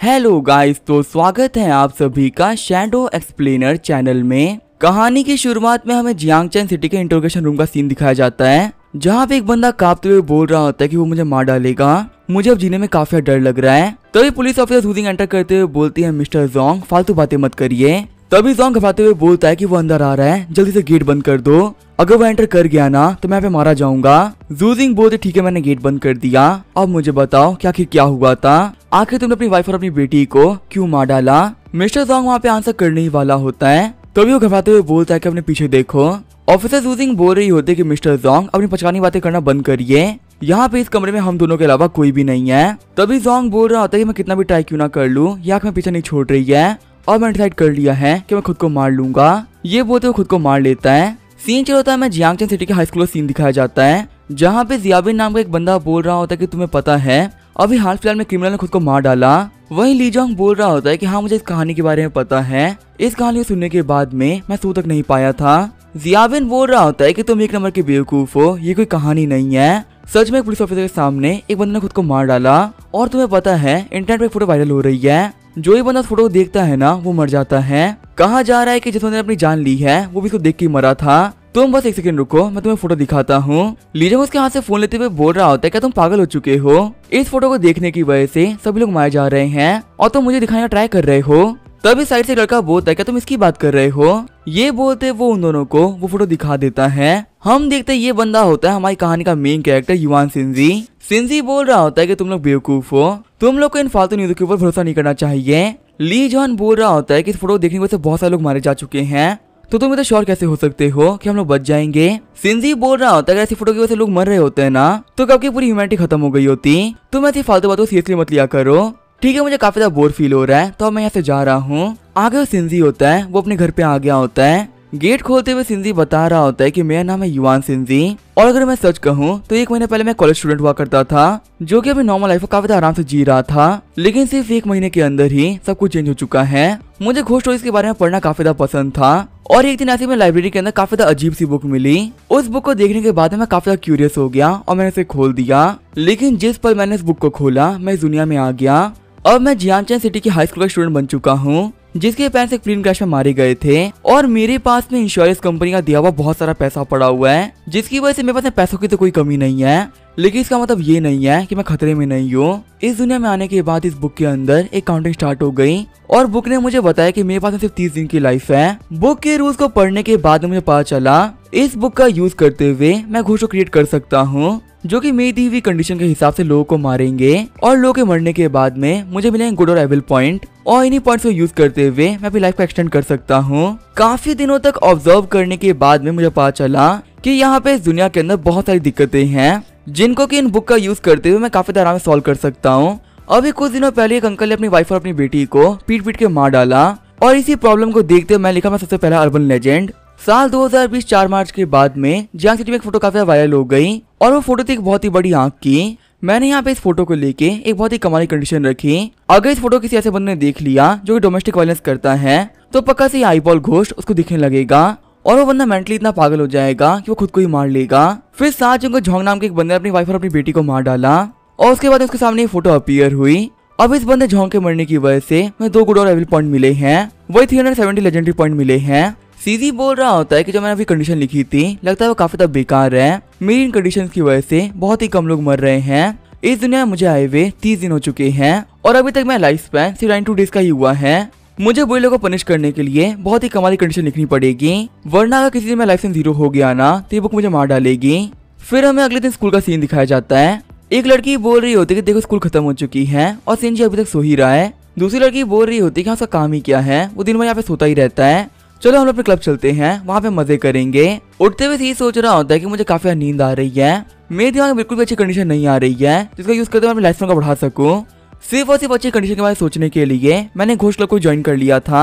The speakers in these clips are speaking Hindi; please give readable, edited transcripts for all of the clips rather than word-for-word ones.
हेलो गाइस, तो स्वागत है आप सभी का शैडो एक्सप्लेनर चैनल में। कहानी की शुरुआत में हमें जियांगचेन सिटी के इंटरोगेशन रूम का सीन दिखाया जाता है, जहाँ पे एक बंदा कांपते हुए बोल रहा होता है कि वो मुझे मार डालेगा, मुझे अब जीने में काफी डर लग रहा है। तभी पुलिस ऑफिसर जूजिंग एंटर करते हुए बोलती है, मिस्टर जोंग फालतू बातें मत करिए। तभी जोंग घबराते हुए बोलता है कि वो अंदर आ रहा है, जल्दी से गेट बंद कर दो, अगर वो एंटर कर गया ना तो मैं पे मारा जाऊंगा। जूजिंग बोलते ठीक है, मैंने गेट बंद कर दिया, अब मुझे बताओ कि आखिर क्या हुआ था, आखिर तुमने अपनी वाइफ और अपनी बेटी को क्यों मार डाला। मिस्टर जोंग वहाँ पे आंसर करने ही वाला होता है, तभी वो घबराते हुए बोलता है कि अपने पीछे देखो। ऑफिसर जूजिंग बोल रही होती है कि मिस्टर जोंग अपनी पचकानी बातें करना बंद करिए, यहाँ पे इस कमरे में हम दोनों के अलावा कोई भी नहीं है। तभी जोंग बोल रहा होता है कि मैं कितना भी ट्राई क्यों ना कर लूँ, ये आँख में पीछे नहीं छोड़ रही है और मैंने डिसाइड कर लिया है कि मैं खुद को मार लूंगा। ये बोलते हुए खुद को मार लेता है। सीन चल होता है, मैं जियांगचेन सिटी के हाई स्कूल का सीन दिखाया जाता है, जहाँ पे जियाबिन नाम का एक बंदा बोल रहा होता है कि तुम्हें पता है अभी हाल फिलहाल में क्रिमिनल ने खुद को मार डाला। वहीं ली जोंग बोल रहा होता है कि हाँ, मुझे इस कहानी के बारे में पता है, इस कहानी को सुनने के बाद में मैं सो तक नहीं पाया था। जियाबिन बोल रहा होता है कि तुम एक नंबर के बेवकूफ हो, ये कोई कहानी नहीं है, सच में पुलिस ऑफिसर के सामने एक बंदे ने खुद को मार डाला और तुम्हें पता है इंटरनेट पे फोटो वायरल हो रही है, जो ये बंदा फोटो देखता है ना वो मर जाता है। कहा जा रहा है कि जिस बंदे ने अपनी जान ली है वो भी इसको देख के मरा था। तुम बस एक सेकंड रुको, मैं तुम्हें फोटो दिखाता हूँ। लीजोंग उसके हाथ से फोन लेते हुए बोल रहा होता है, क्या तुम पागल हो चुके हो, इस फोटो को देखने की वजह से सभी लोग मारे जा रहे हैं और तुम मुझे दिखाने का ट्राई कर रहे हो। तभी साइड से लड़का बोलता है, क्या तुम इसकी बात कर रहे हो। ये बोलते वो उन दोनों को वो फोटो दिखा देता है। हम देखते ये बंदा होता है हमारी कहानी का मेन कैरेक्टर युआन शिनजी। शिनजी बोल रहा होता है कि तुम लोग बेवकूफ हो, तुम लोग को इन फालतू न्यूज़ के ऊपर भरोसा नहीं करना चाहिए। ली जॉन बोल रहा होता है कि इस फोटो देखने की वजह से बहुत सारे लोग मारे जा चुके हैं, तो तुम इतना श्योर कैसे हो सकते हो कि हम लोग बच जाएंगे। शिनजी बोल रहा होता है, ऐसी फोटो की वजह से लोग मर रहे होते हैं ना तो कब की पूरी ह्यूमैनिटी खत्म हो गई होती। तुम ऐसी फालतू बातों सीरियसली मत लिया करो, ठीक है। मुझे काफी ज्यादा बोर फील हो रहा है तो अब मैं यहाँ से जा रहा हूँ। आगे वो शिनजी होता है, वो अपने घर पे आ गया होता है। गेट खोलते हुए शिनजी बता रहा होता है कि मेरा नाम है युआन शिनजी और अगर मैं सच कहूँ तो 1 महीने पहले मैं कॉलेज स्टूडेंट हुआ करता था, जो कि अपनी नॉर्मल लाइफ को काफी आराम से जी रहा था, लेकिन सिर्फ 1 महीने के अंदर ही सब कुछ चेंज हो चुका है। मुझे घोस्ट स्टोरीज के बारे में पढ़ना काफी ज्यादा पसंद था और एक दिन ऐसे में लाइब्रेरी के अंदर काफी ज्यादा अजीब सी बुक मिली। उस बुक को देखने के बाद मैं काफी ज्यादा क्यूरियस हो गया और मैंने इसे खोल दिया, लेकिन जिस पल मैंने इस बुक को खोला मैं इस दुनिया में आ गया। अब मैं जियांगचेन सिटी की हाई स्कूल का स्टूडेंट बन चुका हूँ, जिसके पेरेंट्स एक प्लेन क्रैश में मारे गए थे और मेरे पास में इंश्योरेंस कंपनी का दिया हुआ बहुत सारा पैसा पड़ा हुआ है, जिसकी वजह से मेरे पास पैसों की तो कोई कमी नहीं है। लेकिन इसका मतलब ये नहीं है कि मैं खतरे में नहीं हूँ। इस दुनिया में आने के बाद इस बुक के अंदर एक काउंटिंग स्टार्ट हो गई और बुक ने मुझे बताया कि मेरे पास सिर्फ 30 दिन की लाइफ है। बुक के रूल्स को पढ़ने के बाद मुझे पता चला इस बुक का यूज करते हुए मैं घोस्ट क्रिएट कर सकता हूँ, जो कि मेरी दी हुई कंडीशन के हिसाब से लोगों को मारेंगे और लोगों के मरने के बाद में मुझे मिलेंगे गुड और एविल पॉइंट और इन्हीं पॉइंट्स को यूज करते हुए मैं अपनी लाइफ को एक्सटेंड कर सकता हूँ। काफी दिनों तक ऑब्जर्व करने के बाद में मुझे पता चला कि यहाँ पे इस दुनिया के अंदर बहुत सारी दिक्कतें हैं, जिनको कि इन बुक का यूज करते हुए मैं काफी आराम से सॉल्व कर सकता हूँ। अभी कुछ दिनों पहले एक अंकल ने अपनी वाइफ और अपनी बेटी को पीट पीट के मार डाला और इसी प्रॉब्लम को देखते हुए मैं लिखा मैं सबसे पहला अर्बन लेजेंड। साल 2020 4 मार्च के बाद में जियांग सिटी में एक फोटो काफी वायरल हो गई और वो फोटो थी एक बहुत ही बड़ी आंख की। मैंने यहाँ पे इस फोटो को लेके एक बहुत ही कमाली कंडीशन रखी, अगर इस फोटो किसी ऐसे बंदे ने देख लिया जो कि डोमेस्टिक वायलेंस करता है तो पक्का से आईबॉल घोस्ट उसको दिखने लगेगा और वो बंदा मेंटली इतना पागल हो जाएगा कि वो खुद को ही मार लेगा। फिर 7 जून को झोंग नाम के एक बंदे ने अपनी वाइफ और अपनी बेटी को मार डाला और उसके बाद उसके सामने फोटो अपीयर हुई। अब इस बंदे झोंग के मरने की वजह से मुझे 2 गुड और एविल पॉइंट मिले हैं, वही 370 लेजेंडरी पॉइंट मिले हैं। सीजी बोल रहा होता है कि जो मैंने अभी कंडीशन लिखी थी लगता है वो काफी बेकार है, मेरी इन कंडीशंस की वजह से बहुत ही कम लोग मर रहे हैं। इस दुनिया में मुझे आए हुए 30 दिन हो चुके हैं और अभी तक मेरा लाइफ स्पैन सिर्फ 92 डेज का ही हुआ है। मुझे बुरे लोगों को पनिश करने के लिए बहुत ही कमाली कंडीशन लिखनी पड़ेगी, वरना अगर किसी दिन मेरा लाइफ से 0 हो गया ना तो ये बुक मुझे मार डालेगी। फिर हमें अगले दिन स्कूल का सीन दिखाया जाता है। एक लड़की बोल रही होती है कि देखो स्कूल खत्म हो चुकी है और शिनजी अभी तक सो ही रहा है। दूसरी लड़की बोल रही होती है कि उसका काम ही क्या है, वो दिन भर यहाँ पे सोता ही रहता है, चलो हम लोग अपने क्लब चलते हैं, वहाँ पे मजे करेंगे। उठते हुए यही सोच रहा होता है कि मुझे काफी नींद आ रही है, मेरे दिमाग में बिल्कुल भी अच्छी कंडीशन नहीं आ रही है जिसका यूज करते हुए मैं लाइफ का बढ़ा सकूं। सिर्फ और सिर्फ अच्छी कंडीशन के बारे में सोचने के लिए मैंने घोस्ट क्लब को ज्वाइन कर लिया था,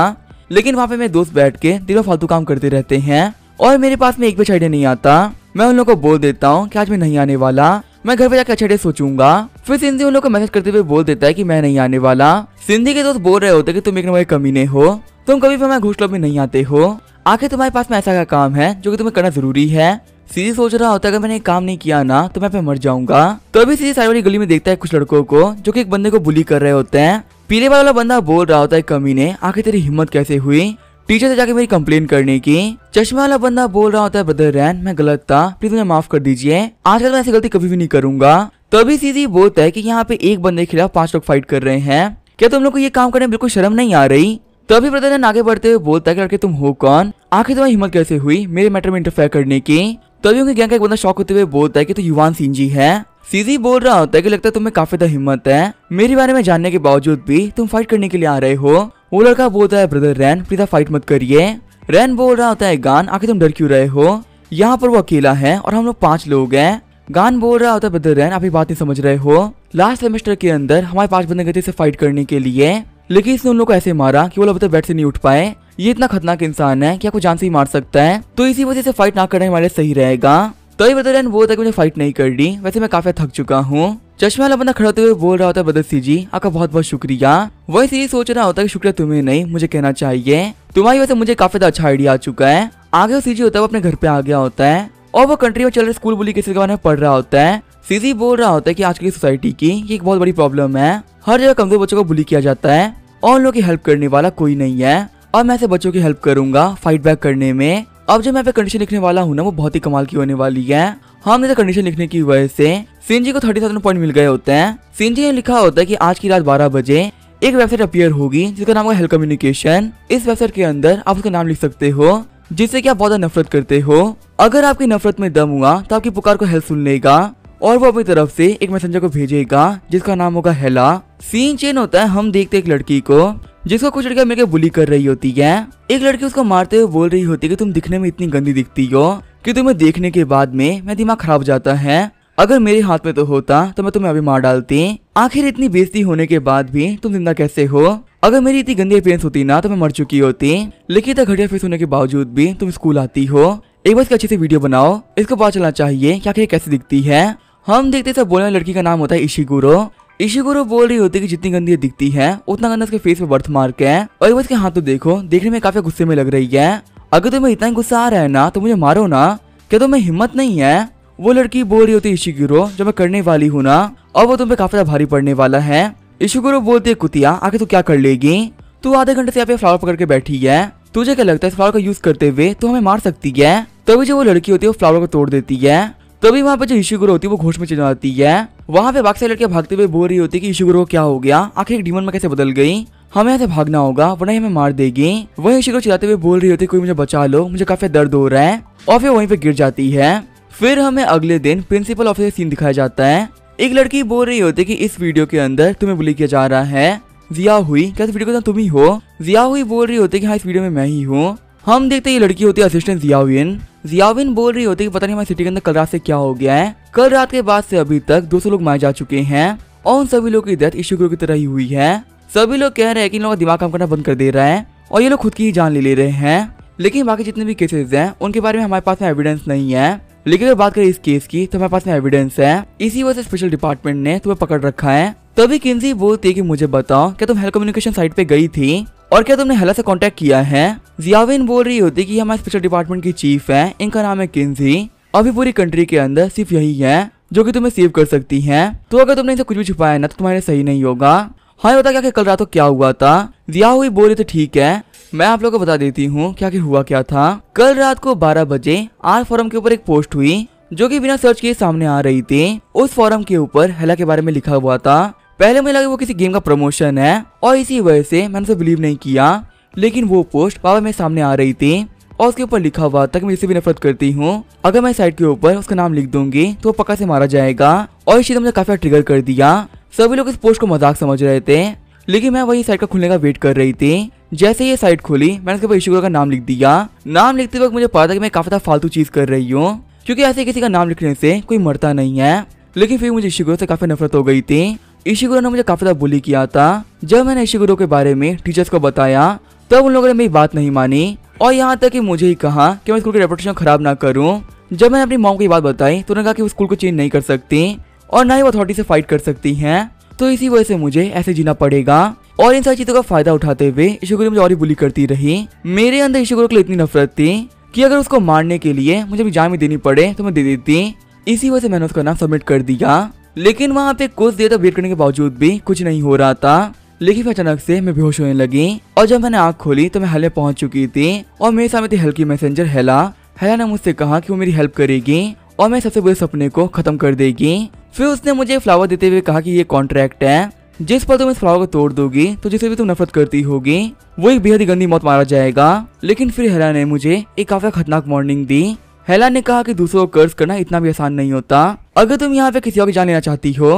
लेकिन वहाँ पे मेरे दोस्त बैठ के दिन भर फालतू काम करते रहते हैं और मेरे पास में एक भी आइडिया नहीं आता। मैं उन लोगों को बोल देता हूँ कि आज मैं नहीं आने वाला, मैं घर पे जाकर अच्छा डे सोचूंगा। फिर सिंधी उन लोगों को मैसेज करते हुए बोल देता है कि मैं नहीं आने वाला। सिंधी के दोस्त बोल रहे होते कि तुम एक नंबर कमीने हो, तुम कभी भी हमारे घोस्ट क्लब में नहीं आते हो, आखिर तुम्हारे पास में ऐसा क्या काम है जो कि तुम्हें करना जरूरी है। सीजी सोच रहा होता है अगर मैंने एक काम नहीं किया ना तो मैं पे मर जाऊंगा। तभी सीजी साइड वाली गली में देखता है कुछ लड़कों को जो कि एक बंदे को बुली कर रहे होते हैं। पीले वाला बंदा बोल रहा होता है कमीने आखिर तेरी हिम्मत कैसे हुई टीचर से जाके मेरी कंप्लेन करने की। चश्मा वाला बंदा बोल रहा होता है ब्रदर रैन मैं गलत था, प्लीज मुझे माफ कर दीजिए, आजकल मैं ऐसी गलती कभी भी नहीं करूंगा। तभी सीजी बोलता है कि यहाँ पे एक बंदे के खिलाफ 5 लोग फाइट कर रहे हैं, क्या तुम लोग को ये काम करने में बिल्कुल शर्म नहीं आ रही। तभी ब्रदर रैन आगे बढ़ते हुए बोलता है कि लड़के तुम हो कौन, आखिर तुम्हारी हिम्मत कैसे हुई मेरे मैटर में इंटरफेयर करने की। तभी उनके गैंग का एक बंदा शॉक होते हुए बोलता है कि तो युवान सिंजी है। सीजी बोल रहा होता है कि लगता है तुम्हें काफी ज्यादा हिम्मत है, मेरे बारे में जानने के बावजूद भी तुम फाइट करने के लिए आ रहे हो। वो लड़का बोलता है ब्रदर रैन प्लीज फाइट मत करिए। रैन बोल रहा होता है गान आखिर तुम डर क्यों रहे हो, यहाँ पर वो अकेला है और हम लोग 5 लोग हैं। गान बोल रहा होता है ब्रदर रैन आप ये बात नहीं समझ रहे हो, लास्ट सेमेस्टर के अंदर हमारे 5 बंदे गए थे इसे फाइट करने के लिए, लेकिन इसने उन लोग को ऐसे मारा कि वो लोग बेड से नहीं उठ पाए। ये इतना खतरनाक इंसान है कि आपको जान से ही मार सकता है, तो इसी वजह से फाइट ना करने हमारे सही रहेगा। तो ये ब्रदर रैन बोलता है कि मुझे फाइट नहीं करनी, वैसे मैं काफी थक चुका हूँ। चश्मे वाला बंदा खड़े होते हुए बोल रहा होता है ब्रदर सीजी आपका बहुत बहुत शुक्रिया। वही सीजी सोच रहा होता है कि शुक्रिया तुम्हें नहीं मुझे कहना चाहिए, तुम्हारी वजह से मुझे काफी ज्यादा अच्छा आइडिया आ चुका है। आगे वो सीजी होता है वो अपने घर पे आ गया होता है और वो कंट्री में चल रहे स्कूल बुली केसेस के बारे में पढ़ रहा होता है। सीजी बोल रहा होता है कि आज की सोसाइटी की ये एक बहुत बड़ी प्रॉब्लम है, हर जगह कमजोर बच्चों को बुली किया जाता है और उन लोगों की हेल्प करने वाला कोई नहीं है, और मैं ऐसे बच्चों की हेल्प करूंगा फाइट बैक करने में। अब जो मैं पे कंडीशन लिखने वाला हूँ ना वो बहुत ही कमाल की होने वाली है। हमने कंडीशन लिखने की वजह से सिंजी को 37 पॉइंट मिल गए होते हैं। सिंजी ने लिखा होता है कि आज की रात 12 बजे एक वेबसाइट अपीयर होगी जिसका नाम है हेल्थ कम्युनिकेशन। इस वेबसाइट के अंदर आप उसका नाम लिख सकते हो जिससे कि आप बहुत ज्यादा नफरत करते हो। अगर आपकी नफरत में दम हुआ तो आपकी पुकार को हेल्थ सुन लेगा और वो अपनी तरफ से एक मैसेंजर को भेजेगा जिसका नाम होगा हेला। सीन चेन होता है हम देखते एक लड़की को जिसको कुछ लड़कियां मिलकर बुली कर रही होती है। एक लड़की उसको मारते हुए बोल रही होती है कि तुम दिखने में इतनी गंदी दिखती हो कि तुम्हें देखने के बाद में मेरा दिमाग खराब हो जाता है, अगर मेरे हाथ में तो होता तो मैं तुम्हें अभी मार डालती। आखिर इतनी बेइज्जती होने के बाद भी तुम जिंदा कैसे हो, अगर मेरी इतनी गंदी अपीयरेंस होती ना तो मैं मर चुकी होती, लेकिन इतना घटिया फेस होने के बावजूद भी तुम स्कूल आती हो। एक बार इसकी अच्छी सी वीडियो बनाओ, इसको पता चलना चाहिए कि आखिर कैसे दिखती है। हम देखते सब बोलने वाली लड़की का नाम होता है इशिगुरो। इशिगुरो बोल रही होती है कि जितनी गंदी दिखती है उतना गंदा उसके फेस पे बर्थ मार्क है, और एक बार इसके हाथ तो देखो, देखने में काफी गुस्से में लग रही है। अगर तुम्हें इतना गुस्सा आ रहा है ना तो मुझे मारो ना, क्या तुम्हें हिम्मत नहीं है। वो लड़की बोल रही होती है इशिगुरो जो मैं करने वाली हूँ ना और वो तुम पे काफी भारी पड़ने वाला है। इशिगुरो बोलती है कुतिया आखिर तू क्या कर लेगी, तू आधे घंटे से यहाँ पे फ्लावर पकड़ के बैठी है, तुझे क्या लगता है इस फ्लावर का यूज करते हुए तो हमें मार सकती है। तभी जो वो लड़की होती है वो फ्लावर को तोड़ देती है। तभी वहाँ पे जो इशिगुरो होती है वो घोष में चली जाती है। वहाँ पे बाकी सारी लड़कियां भागते हुए बोल रही होती है कि इशिगुरो क्या हो गया, आखिर एक डीमन में कैसे बदल गई, हमें यहाँ से भागना होगा वरना हमें मार देगी। वही इशिगुरो चिल्लाते हुए बोल रही होती है कोई मुझे बचा लो, मुझे काफी दर्द हो रहा है, और फिर वहीं पे गिर जाती है। फिर हमें अगले दिन प्रिंसिपल ऑफिस का सीन दिखाया जाता है। एक लड़की बोल रही होती है कि इस वीडियो के अंदर तुम्हें बुली किया जा रहा है। जिया हुई क्या इस वीडियो को तुम ही हो। जिया हुई बोल रही होती है कि हाँ इस वीडियो में मैं ही हूँ। हम देखते ये लड़की होती है असिस्टेंट जियाविन। जियाविन बोल रही होती है कि पता नहीं हमारी सिटी के अंदर कल रात से क्या हो गया है, कल रात के बाद से अभी तक 200 लोग मारे जा चुके हैं और उन सभी लोगों की डेथ इशिगुरो की तरह ही हुई है। सभी लोग कह रहे हैं कि इन लोगों का दिमाग काम करना बंद कर दे रहा है और ये लोग खुद की ही जान ले रहे हैं, लेकिन बाकी जितने भी केसेस हैं उनके बारे में हमारे पास में एविडेंस नहीं है। लेकिन अगर बात करें इस केस की तो हमारे पास में एविडेंस है, इसी वजह से स्पेशल डिपार्टमेंट ने तुम्हें पकड़ रखा है। तभी किंजी बोलती है कि मुझे बताओ क्या तुम हेल्थ कम्युनिकेशन साइट पे गई थी और क्या तुमने हेला से कांटेक्ट किया है। जियाविन बोल रही होती कि हमारे स्पेशल डिपार्टमेंट की चीफ है, इनका नाम है किंजी, अभी पूरी कंट्री के अंदर सिर्फ यही है जो कि तुम्हें सेव कर सकती है, तो अगर तुमने इसे कुछ भी छुपाया ना तो तुम्हारे सही नहीं होगा। हाँ बता क्या कल रात को क्या हुआ था। जिया हुई बोल रही तो ठीक है मैं आप लोगों को बता देती हूँ क्या हुआ क्या था। कल रात को 12 बजे आर फोरम के ऊपर एक पोस्ट हुई जो कि बिना सर्च किए सामने आ रही थी। उस फोरम के ऊपर हेला के बारे में लिखा हुआ था। पहले मुझे लगा वो किसी गेम का प्रमोशन है और इसी वजह से मैंने उसे बिलीव नहीं किया, लेकिन वो पोस्ट बाबा मेरे सामने आ रही थी और उसके ऊपर लिखा हुआ था कि मैं इससे भी नफरत करती हूँ, अगर मैं साइट के ऊपर उसका नाम लिख दूंगी तो वो पक्का से मारा जाएगा, और इस चीज ने मुझे काफी ट्रिगर कर दिया। सभी लोग इस पोस्ट को मजाक समझ रहे थे, लेकिन मैं वही साइट का खुलने का वेट कर रही थी। जैसे ये साइट खुली मैंने उसके ऊपर इशिगुरो का नाम लिख दिया। नाम लिखते वक्त मुझे पता था कि मैं काफी फालतू चीज कर रही हूँ, क्योंकि ऐसे किसी का नाम लिखने से कोई मरता नहीं है, लेकिन फिर मुझे इशिगुरो से काफी नफरत हो गई थी। इशिगुरो ने मुझे काफी बुली किया था। जब मैंने इशिगुरो के बारे में टीचर्स को बताया तब उन लोगों ने मेरी बात नहीं मानी और यहाँ तक कि मुझे ही कहा कि मैं स्कूल की रेपुटेशन खराब ना करूँ। जब मैंने अपनी मॉम को ये बात बताई तो उन्होंने कहा कि वो स्कूल को चेंज नहीं कर सकती और ना ही वो अथॉरिटी से फाइट कर सकती हैं, तो इसी वजह से मुझे ऐसे जीना पड़ेगा। और इन सारी चीजों का फायदा उठाते हुए इशिगुरो मुझे और ही बुली करती रही। मेरे अंदर इशिगुरो के लिए इतनी नफरत थी कि अगर उसको मारने के लिए मुझे भी जान भी देनी पड़े तो मैं दे देती। इसी वजह से मैंने उसका नाम सबमिट कर दिया। लेकिन वहाँ पे कुछ देर तक वेट करने के बावजूद भी कुछ नहीं हो रहा था। लेकिन फिर अचानक से मैं बेहोश होने लगी और जब मैंने आँख खोली तो मैं हेल में पहुंच चुकी थी और मेरे सामने थी हेल की मैसेंजर हेला। हेला ने मुझसे कहा कि वो मेरी हेल्प करेगी और मैं सबसे बुरे सपने को खत्म कर देगी। फिर उसने मुझे फ्लावर देते हुए कहा कि ये कॉन्ट्रैक्ट है, जिस पर तुम इस फ्लावर को तोड़ दोगी तो जिसे भी तुम नफरत करती होगी वो एक बेहद ही गंदी मौत मारा जाएगा। लेकिन फिर हेला ने मुझे एक काफी खतरनाक वार्निंग दी। हेला ने कहा कि दूसरों को कर्ज करना इतना भी आसान नहीं होता। अगर तुम यहाँ पे किसी और की जान लेना चाहती हो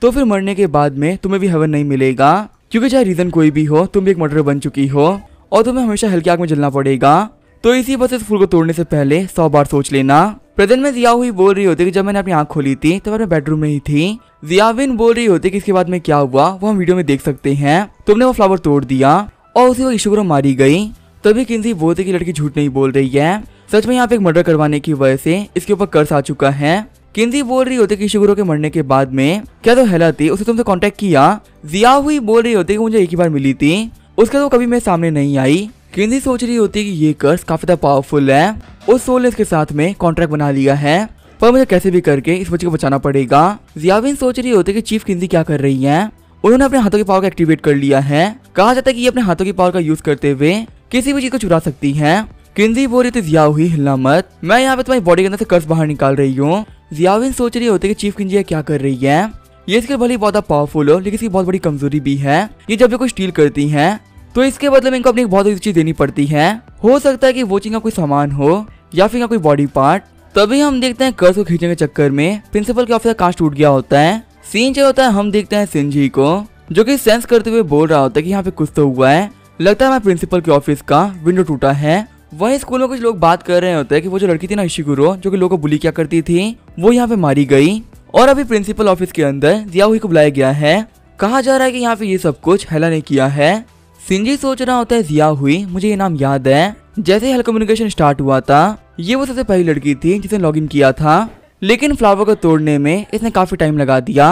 तो फिर मरने के बाद में तुम्हें भी हेवन नहीं मिलेगा, क्योंकि चाहे रीजन कोई भी हो तुम भी एक मर्डर बन चुकी हो और तुम्हें हमेशा हल्की आग में जलना पड़ेगा। तो इसी वजह से इस फूल को तोड़ने से पहले 100 बार सोच लेना। प्रेजेंट में जिया हुई बोल रही होती कि जब मैंने अपनी आंख खोली थी तब अपने बेडरूम में ही थी। जियाविन बोल रही होती कि इसके बाद में क्या हुआ वो हम वीडियो में देख सकते हैं। तुमने वो फ्लावर तोड़ दिया और उसी वक्त इशुगुरो मारी गई। तभी किन्जी बोलती कि लड़की झूठ नहीं बोल रही है, सच में यहाँ पे एक मर्डर करवाने की वजह से इसके ऊपर कर्ज आ चुका है। किन्जी बोल रही होती कि इशुगुरो के मरने के बाद में क्या तो हेला थी उसने तुमसे कांटेक्ट किया। जिया हुई बोल रही होती कि मुझे एक ही बार मिली थी, उसके तो कभी मेरे सामने नहीं आई। किन्जी सोच रही होती कि ये कर्ज काफी ज्यादा पावरफुल है, उस सोल ने इसके साथ में कॉन्ट्रैक्ट बना लिया है, पर मुझे कैसे भी करके इस बच्चे को बचाना पड़ेगा। जियाविन सोच रही होती कि चीफ किन्जी क्या कर रही है। उन्होंने अपने हाथों की पावर को एक्टिवेट कर लिया है। कहा जाता है कि ये अपने हाथों की पावर का यूज करते हुए किसी भी चीज को चुरा सकती है। किन्जी बोल रही थी जिया हुई हिलना मत, मैं यहाँ पे तुम्हारी बॉडी के अंदर से कर्ज बाहर निकाल रही हूँ। जियाविन सोच रही होती कि चीफ किन्जी क्या कर रही है। ये इसके भले बहुत पावरफुल हो लेकिन इसकी बहुत बड़ी कमजोरी भी है। ये जब भी कोई स्टील करती है तो इसके बदले में इनको अपनी बहुत बड़ी चीज देनी पड़ती है। हो सकता है कि वो चीज का कोई सामान हो या फिर कोई बॉडी पार्ट। तभी हम देखते हैं कर्ज को खींचने के चक्कर में प्रिंसिपल के ऑफिस का कांच टूट गया होता है। सीन जो होता है हम देखते हैं सिंजी को जो कि सेंस करते हुए बोल रहा होता है कि यहाँ पे कुछ तो हुआ है, लगता है हमारे प्रिंसिपल के ऑफिस का विंडो टूटा है। वहीं स्कूल में कुछ लोग बात कर रहे होते हैं कि वो जो लड़की थी ना इशिगुरो जो कि लोगों को बुली किया करती थी वो यहाँ पे मारी गई और अभी प्रिंसिपल ऑफिस के अंदर जिया हुई को बुलाया गया है। कहा जा रहा है कि यहाँ पे ये सब कुछ हेला ने किया है। सिंजी सोच रहा होता है जिया हुई मुझे ये नाम याद है, जैसे हेल कम्युनिकेशन स्टार्ट हुआ था ये वो सबसे पहली लड़की थी जिसने लॉगिन किया था, लेकिन फ्लावर को तोड़ने में इसने काफी टाइम लगा दिया।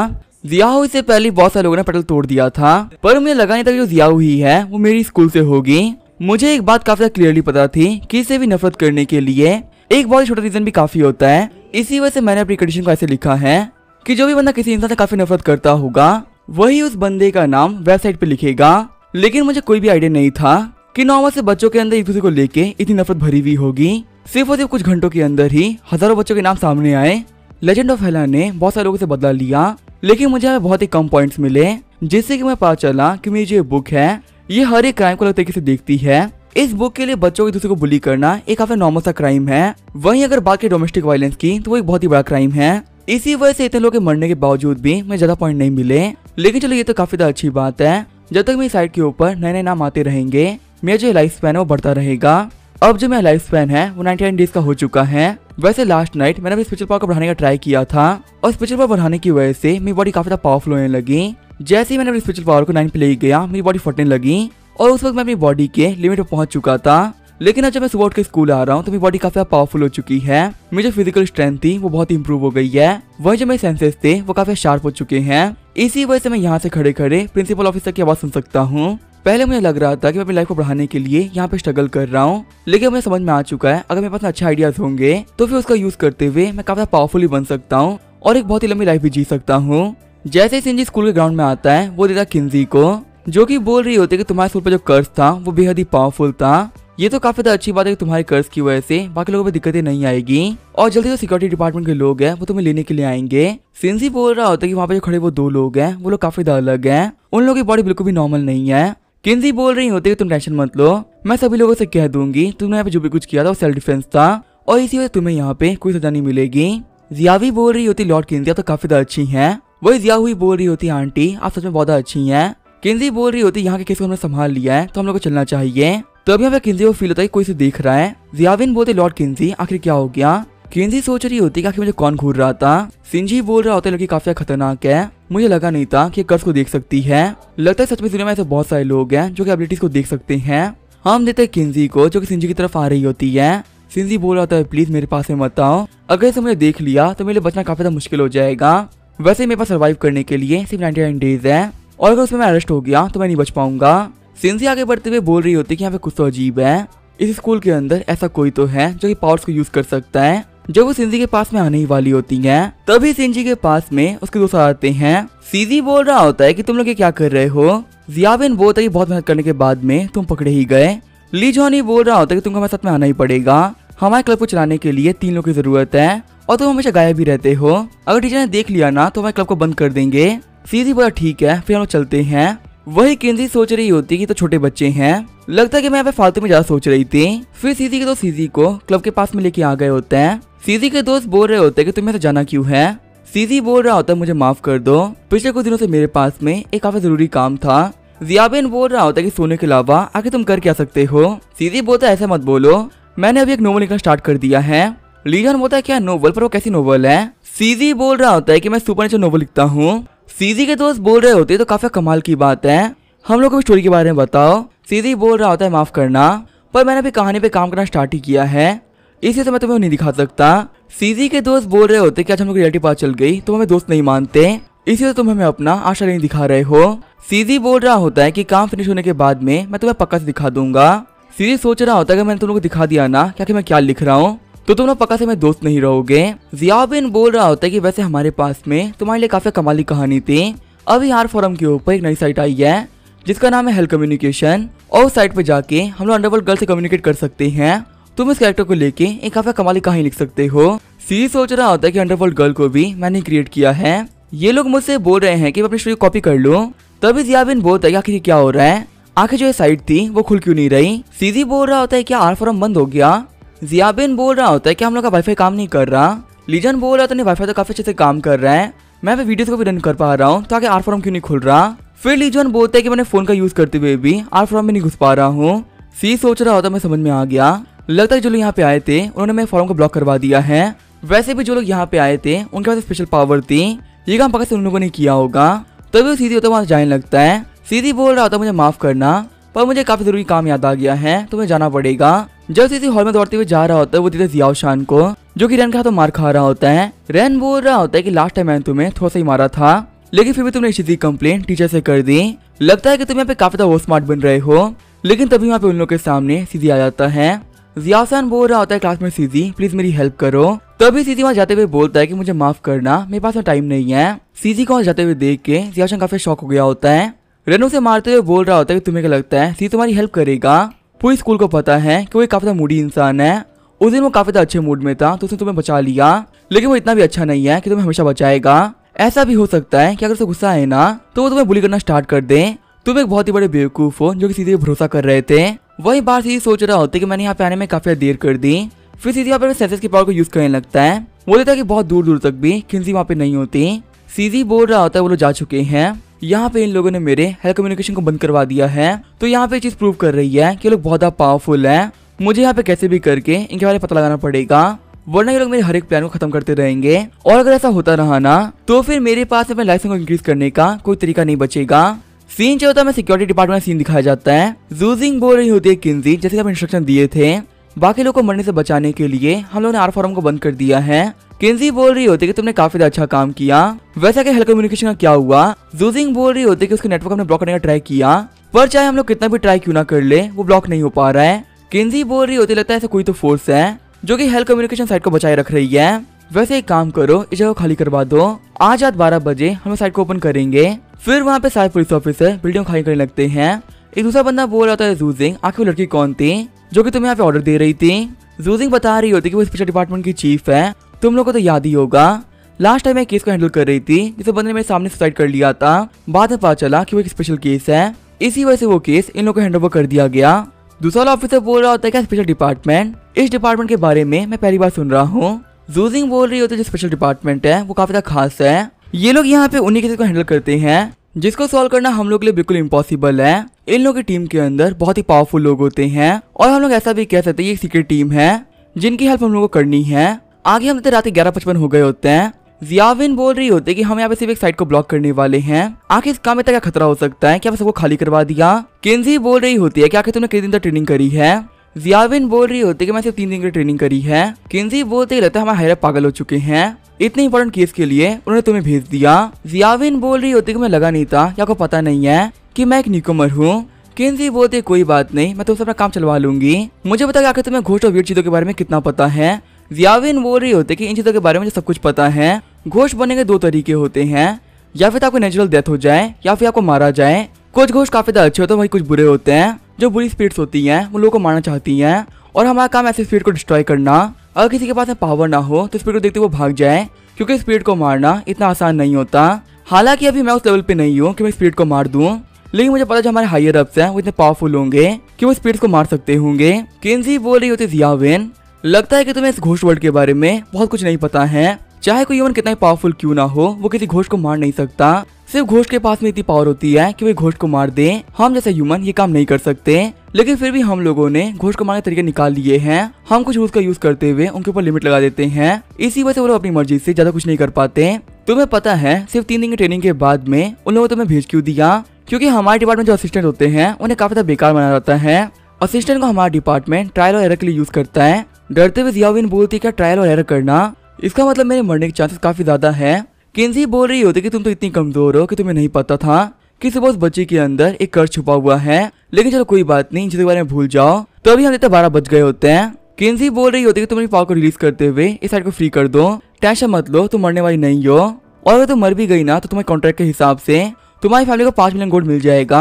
जिया हुई से पहले बहुत सारे लोगों ने पेटल तोड़ दिया था, पर मुझे लगा नहीं था कि जो जिया हुई है वो मेरी स्कूल से होगी। मुझे एक बात काफी क्लियरली पता थी कि इसे भी नफरत करने के लिए एक बहुत छोटा रीजन भी काफी होता है। इसी वजह से मैंने अपनी कंडीशन को ऐसे लिखा है कि जो भी बंदा किसी इंसान से काफी नफरत करता होगा वही उस बंदे का नाम वेबसाइट पे लिखेगा। लेकिन मुझे कोई भी आइडिया नहीं था कि नॉर्मल से बच्चों के अंदर एक दूसरे को लेके इतनी नफरत भरी हुई होगी। सिर्फ और सिर्फ कुछ घंटों के अंदर ही हजारों बच्चों के नाम सामने आए। लेजेंड ऑफ हेला ने बहुत सारे लोगों से बदला लिया, लेकिन मुझे यहाँ बहुत ही कम पॉइंट्स मिले, जिससे कि मैं पता चला कि मेरी जो बुक है ये हर एक क्राइम को अलग तरीके से देखती है। इस बुक के लिए बच्चों को दूसरे को बुली करना एक काफी नॉर्मल सा क्राइम है। वहीं अगर बात की डोमेस्टिक वायलेंस की तो वो एक बहुत ही बड़ा क्राइम है। इसी वजह से इतने लोगों के मरने के बावजूद भी मुझे ज्यादा पॉइंट नहीं मिले। लेकिन चलो ये तो काफी अच्छी बात है, जब तक मेरी साइट के ऊपर नए नए नाम आते रहेंगे मेरा जो लाइफ स्पैन है वो बढ़ता रहेगा। अब जो मेरा लाइफ स्पैन है वो 99 डेज का हो चुका है। वैसे लास्ट नाइट मैंने अपनी स्पिरिचुअल पावर को बढ़ाने का ट्राई किया था और स्पिरिचुअल पावर बढ़ाने की वजह से मेरी बॉडी काफी पावरफुल होने लगी। जैसे ही मैंने अपनी स्पिरिचुअल पावर को 9 पे ले गया मेरी बॉडी फटने लगी और उस वक्त मैं अपनी बॉडी के लिमिट पे पहुंच चुका था। लेकिन अब जब मैं सुबह उठ के स्कूल आ रहा हूँ तो मेरी बॉडी काफी पावरफुल हो चुकी है। मेरी जो फिजिकल स्ट्रेंथ थी वो बहुत इंप्रूव हो गई है। वही जो मेरे सेंसेस थे वो काफी शार्प हो चुके हैं। इसी वजह से मैं यहाँ से खड़े खड़े प्रिंसिपल ऑफिस तक की आवाज सुन सकता हूँ। पहले मुझे लग रहा था कि मैं अपनी लाइफ को बढ़ाने के लिए यहाँ पे स्ट्रगल कर रहा हूँ, लेकिन मुझे समझ में आ चुका है अगर मेरे पास अच्छे आइडियाज होंगे तो फिर उसका यूज करते हुए मैं काफी पावरफुली बन सकता हूँ और एक बहुत ही लंबी लाइफ भी जी सकता हूँ। जैसे ही सिंजी स्कूल के ग्राउंड में आता है वो देता किन्जी को, जो कि बोल रही होती है कि तुम्हारे स्कूल पर जो कर्ज था वो बेहद ही पावरफुल था। ये तो काफी अच्छी बात है कि तुम्हारे कर्ज की वजह से बाकी लोगों को दिक्कतें नहीं आएगी और जल्दी जो सिक्योरिटी डिपार्टमेंट के लोग हैं वो तुम्हें लेने के लिए आएंगे। सिंजी बोल रहा होता है कि वहाँ पे जो खड़े वो 2 लोग हैं वो लोग काफी अलग हैं, उन लोगों की बॉडी बिल्कुल भी नॉर्मल नहीं है। किन्जी बोल रही होती है कि तुम टेंशन मत लो, मैं सभी लोगों से कह दूंगी तुमने यहाँ पे जो भी कुछ किया था वो सेल्फ डिफेंस था और इसी वजह तुम्हें यहाँ पे कोई सजा नहीं मिलेगी। जियावी बोल रही होती लॉर्ड किन्जी आप तो काफी अच्छी हैं। वही जिया हुई बोल रही होती आंटी आप सच में बहुत अच्छी हैं। किन्जी बोल रही होती यहाँ के केस को हमने संभाल लिया है तो हम लोग को चलना चाहिए। तो अभी यहाँ पे किन्जी को फील होता है कोई से देख रहा है। जियाविन बोलते लॉर्ड किन्जी आखिर क्या हो गया। किन्जी सोच रही होती कि आखिर मुझे कौन घूर रहा था। सिंजी बोल रहा होता है लड़की काफी खतरनाक है, मुझे लगा नहीं था कि कर्ज को देख सकती है। लगता है सच में दुनिया में ऐसे बहुत सारे लोग हैं जो कि एबिलिटीज को देख सकते हैं। हम देते हैं किन्जी को जो कि सिंजी की तरफ आ रही होती है। सिंजी बोल रहा था प्लीज मेरे पास में मत आओ, अगर इसे मुझे देख लिया तो मेरे लिए बचना काफी मुश्किल हो जाएगा। वैसे मेरे पास सर्वाइव करने के लिए सिर्फ 99 डेज है और अगर उसमें मैं अरेस्ट हो गया तो मैं नहीं बच पाऊंगा। सिंजी आगे बढ़ते हुए बोल रही होती कि यहाँ पे कुछ तो अजीब है। इस स्कूल के अंदर ऐसा कोई तो है जो कि पावर्स को यूज कर सकता है। जब वो सिंजी के पास में आने ही वाली होती है तभी सिंजी के पास में उसके दोस्त आते हैं। सीजी बोल रहा होता है कि तुम लोग ये क्या कर रहे हो। जियाबिन बोलता है कि बहुत मेहनत करने के बाद में तुम पकड़े ही गए। ली जॉनी बोल रहा होता है कि तुमको हमारे साथ में आना ही पड़ेगा, हमारे क्लब को चलाने के लिए 3 लोगों की जरूरत है और तुम हमेशा गायब भी रहते हो, अगर टीचर ने देख लिया ना तो हमारे क्लब को बंद कर देंगे। सीजी बोला ठीक है फिर हम लोग चलते हैं। वही किंजी सोच रही होती कि तो छोटे बच्चे हैं, लगता है कि मैं यहाँ पे फालतू में ज्यादा सोच रही थी। फिर सीजी के दोस्त सीजी को क्लब के पास में लेके आ गए होते हैं। सीजी के दोस्त बोल रहे होते हैं कि तुम्हें तो जाना क्यों है। सीजी बोल रहा होता है मुझे माफ कर दो, पिछले कुछ दिनों से मेरे पास में एक काफी जरूरी काम था। जियाबिन बोल रहा होता है कि सोने के अलावा आगे तुम कर क्या सकते हो। सीजी बोलता है ऐसा मत बोलो, मैंने अभी एक नोवेल लिखना स्टार्ट कर दिया है। लीजन बोलता है क्या नोवेल, पर वो कैसी नोवेल है। सीजी बोल रहा होता है कि मैं सुपरनेचुरल नोवेल लिखता हूँ। सीजी के दोस्त बोल रहे होते तो काफी कमाल की बात है, हम लोग को स्टोरी के बारे में बताओ। सीजी बोल रहा होता है माफ करना, पर मैंने अभी कहानी पे काम करना स्टार्ट ही किया है, इसलिए तो मैं तुम्हें नहीं दिखा सकता। सीजी के दोस्त बोल रहे होते कि आज हम लोग रियलिटी पता चल गई तो हमें दोस्त नहीं मानते, इसलिए तुम हमें अपना आशा नहीं दिखा रहे हो। सीजी बोल रहा होता है कि काम फिनिश होने के बाद में मैं तुम्हें पक्का से दिखा दूंगा। सीजी सोच रहा होता है कि मैंने तुम लोग को दिखा दिया ना क्या कि मैं क्या लिख रहा हूँ, तो तुम लोग पक्का से मैं दोस्त नहीं रहोगे। जियाबिन बोल रहा होता है कि वैसे हमारे पास में तुम्हारे लिए काफी कमाली कहानी थी। अभी आर फोरम के ऊपर एक नई साइट आई है जिसका नाम है हेल कम्युनिकेशन, और उस साइट पे जाके हम लोग अंडरवर्ल्ड गर्ल से कम्युनिकेट कर सकते हैं। तुम इस कैरेक्टर को लेके एक काफी कमाली कहानी लिख सकते हो। सीजी सोच रहा होता है कि अंडरवर्ल्ड गर्ल को भी मैंने क्रिएट किया है, ये लोग मुझसे बोल रहे हैं कि मैं अपनी स्टोरी कॉपी कर लूं। तभी जियाबिन बोलता है आखिर क्या हो रहा है, आखिर जो ये साइट थी वो खुल क्यों नहीं रही। सीजी बोल रहा होता है क्या आर फोरम बंद हो गया। जियाबिन बोल रहा होता है कि हम लोग का वाईफाई काम नहीं कर रहा। लीजन बोल रहा था वाईफाई तो काफी अच्छे से काम कर रहा है, मैं वीडियोस को भी रन कर पा रहा हूँ, तो आगे आर फोरम क्यों नहीं खुल रहा। फिर लीजन बोलता है कि मैंने फोन का यूज करते हुए भी आर फोरम में नहीं घुस पा रहा हूँ। सी सोच रहा होता मैं समझ में आ गया, लगता है जो लोग यहाँ पे आए थे उन्होंने मेरे फोरम को ब्लॉक करवा दिया है। वैसे भी जो लोग यहाँ पे आए थे उनके पास स्पेशल पावर थी, ये काम पक्का से उन लोगों ने किया होगा। तभी वो सीधी होता वहां जाने लगता है। सीधी बोल रहा होता मुझे माफ करना, पर मुझे काफी जरूरी काम याद आ गया है, तुम्हें जाना पड़ेगा। जब सीधी हॉल में दौड़ते हुए जा रहा होता है वो देखते जियाओ शान को, जो कि रैन के हाथों मार खा रहा होता है। रैन बोल रहा होता है कि लास्ट टाइम मैंने तुम्हें थोड़ा सा ही मारा था, लेकिन फिर भी तुमने इसी कंप्लेंट टीचर से कर दी, लगता है कि तुम यहाँ पे काफी ज्यादा स्मार्ट बन रहे हो। लेकिन तभी वहाँ पे उन लोगों के सामने सीधी आ जाता है। जियाओ शान बोल रहा होता है क्लास में सीधी प्लीज मेरी हेल्प करो। तभी सीधी वहाँ जाते हुए बोलता है कि मुझे माफ करना, मेरे पास में टाइम नहीं है। सीधी को वहाँ जाते हुए देख के जियाओ शान काफी शॉक हो गया होता है। रेनो से मारते हुए बोल रहा होता है कि तुम्हें क्या लगता है सीधी तुम्हारी हेल्प करेगा। पूरी स्कूल को पता है कि वो काफी ज्यादा मूडी इंसान है, उस दिन वो काफी ज्यादा अच्छे मूड में था तो उसने तुम्हें बचा लिया, लेकिन वो इतना भी अच्छा नहीं है कि तुम्हें हमेशा बचाएगा। ऐसा भी हो सकता है कि अगर उसे गुस्सा आए ना तो वो तुम्हें बुली करना स्टार्ट कर दे। तुम एक बहुत ही बड़े बेवकूफ हो जो कि सीधे भरोसा कर रहे थे। वही बार सीधी सोच रहा होता है कि मैंने यहाँ पे आने में काफी देर कर दी। फिर सीधी यहाँ पे सेंसेस की पावर को यूज करने लगता है। वो देता है कि बहुत दूर दूर तक भी किंजी वहाँ पे नहीं होती। सीधी बोल रहा होता है वो लोग जा चुके हैं, यहाँ पे इन लोगों ने मेरे हेल्थ कम्युनिकेशन को बंद करवा दिया है, तो यहाँ पे चीज प्रूव कर रही है कि लोग बहुत ज्यादा पावरफुल है। मुझे यहाँ पे कैसे भी करके इनके बारे में पता लगाना पड़ेगा, वरना ये लोग मेरे हर एक प्लान को खत्म करते रहेंगे। और अगर ऐसा होता रहा ना तो फिर मेरे पास अपने लाइसेंस को इंक्रीज करने का कोई तरीका नहीं बचेगा। सीन जो होता है सिक्योरिटी डिपार्टमेंट में सीन दिखाया जाता है। जूजिंग बोल रही होती है किंजी जैसे कि आप इंस्ट्रक्शन दिए थे, बाकी लोगों को मरने से बचाने के लिए हम लोगों ने आर फोरम को बंद कर दिया है। किंजी बोल रही होती है कि तुमने काफी अच्छा काम किया। वैसे कि हेल्थ कम्युनिकेशन का क्या हुआ। जूजिंग बोल रही होती है कि उसके नेटवर्क हमने ब्लॉक करने का ट्राई किया, पर चाहे हम लोग कितना भी ट्राई क्यों ना कर ले वो ब्लॉक नहीं हो पा रहा है। किंजी बोल रही होती लगता है ऐसा कोई तो फोर्स है जो कि हेल्थ कम्युनिकेशन साइट को बचाए रख रही है। वैसे एक काम करो इस जगह खाली करवा दो, आज रात 12 बजे हम साइट को ओपन करेंगे। फिर वहाँ पे सारे पुलिस ऑफिसर बिल्डिंग खाली करने लगते हैं। एक दूसरा बंदा बोल रहा था जूजिंग आखिर वो लड़की कौन थी जो कि तुम्हें यहाँ पे ऑर्डर दे रही थी। जूजिंग बता रही होती कि वो स्पेशल डिपार्टमेंट की चीफ है, तुम लोग को तो याद ही होगा लास्ट टाइम मैं केस को हैंडल कर रही थी जिसे बंदे ने मेरे सामने सुसाइड कर लिया था। बाद में पता चला कि वो एक स्पेशल केस है, इसी वजह से वो केस इन लोगों को हैंडओवर कर दिया गया। दूसरा ऑफिसर बोल रहा होता है क्या स्पेशल डिपार्टमेंट, इस डिपार्टमेंट के बारे में मैं पहली बार सुन रहा हूँ। जूजिंग बोल रही होती है जो स्पेशल डिपार्टमेंट है वो काफी खास है, ये लोग यहाँ पे उन्हीं केस को हैंडल करते हैं जिसको सॉल्व करना हम लोग के लिए बिल्कुल इम्पॉसिबल है। इन लोगों की टीम के अंदर बहुत ही पावरफुल लोग होते हैं और हम लोग ऐसा भी कह सकते हैं ये एक सीक्रेट टीम है जिनकी हेल्प हम लोग को करनी है। आगे हम रात 11:55 हो गए होते हैं। जियाविन बोल रही होती है कि हम यहाँ पे सिर्फ एक साइट को ब्लॉक करने वाले हैं, आखिर इस काम में क्या खतरा हो सकता है, क्या सबको खाली करवा दिया। किंजी बोल रही होती है कि आखिर तुमने कितने दिन तक ट्रेनिंग करी है। जियाविन बोल रही होती है कि मैं सिर्फ 3 दिन की ट्रेनिंग करी है। किंजी बोलते ही रहता है हमारे हायर पागल हो चुके हैं, इतने इंपॉर्टेंट केस के लिए उन्होंने तुम्हें भेज दिया। जियाविन बोल रही होती है कि मैं लगा नहीं था, क्या आपको पता नहीं है कि मैं एक न्यूकमर हूँ। किन्जी बोलते कोई बात नहीं, मैं तुमसे अपना काम चलवा लूंगी। मुझे बता आखिर तुम्हें घोस्ट और वीर चीजों के बारे में कितना पता है। जियाविन बोल रही होते कि इन चीजों के बारे में मुझे सब कुछ पता है। घोस्ट बनने के 2 तरीके होते हैं, या फिर आपको नेचुरल डेथ हो जाए या फिर आपको मारा जाए। कुछ घोस्ट काफी ज्यादा अच्छे होते हैं, वही कुछ बुरे होते हैं। जो बुरी स्पिरिट्स होती हैं वो लोगों को मारना चाहती हैं और हमारा काम ऐसे स्पिरिट को डिस्ट्रॉय करना। अगर किसी के पास में पावर ना हो तो स्पिरिट को देखते वो भाग जाए, क्योंकि स्पिरिट को मारना इतना आसान नहीं होता। हालांकि अभी मैं उस लेवल पे नहीं हूँ कि मैं स्पिरिट को मार दूं, लेकिन मुझे पता जो हमारे हायर अप्स हैं वो इतने पावरफुल होंगे कि वो स्पिरिट्स को मार सकते होंगे। किन्जी बोल रही होती जियाविन, लगता है कि तुम्हें इस घोस्ट वर्ल्ड के बारे में बहुत कुछ नहीं पता है। चाहे कोई ह्यूमन कितना ही पावरफुल क्यों ना हो, वो किसी घोस्ट को मार नहीं सकता। सिर्फ घोस्ट के पास में इतनी पावर होती है कि वे घोस्ट को मार दे। हम जैसे ह्यूमन ये काम नहीं कर सकते, लेकिन फिर भी हम लोगों ने घोस्ट को मारने के तरीके निकाल लिए हैं। हम कुछ रूल्स का यूज करते हुए उनके ऊपर लिमिट लगा देते हैं, इसी वजह से वो लोग अपनी मर्जी से ज्यादा कुछ नहीं कर पाते। तुम्हें पता है सिर्फ 3 दिन की ट्रेनिंग के बाद में उन लोगों ने तुम्हें भेज क्यों दिया? क्योंकि हमारे डिपार्टमेंट जो असिस्टेंट होते हैं उन्हें काफी ज्यादा बेकार माना जाता है। असिस्टेंट को हमारा डिपार्टमेंट ट्रायल और एरर के लिए यूज करता है। डरते हुए जियाविन बोलती क्या ट्रायल और एरर करना, इसका मतलब मेरे मरने के चांसेस काफी ज्यादा है। किन्जी बोल रही होती कि तुम तो इतनी कमजोर हो कि तुम्हें नहीं पता था कि सुबह उस बच्चे के अंदर एक कर्ज छुपा हुआ है। लेकिन चलो कोई बात नहीं, इन चीजों के बारे में भूल जाओ। तो अभी हम इतने 12 बज गए होते हैं। किन्जी बोल रही होती कि तुम अपनी पावर को रिलीज करते हुए इस साइड को फ्री कर दो। टेंशन मत लो, तुम मरने वाली नहीं हो, और अगर तुम मर भी गई ना तो तुम्हारे कॉन्ट्रैक्ट के हिसाब से तुम्हारी फैमिली को 5 मिलियन गोल्ड मिल जाएगा।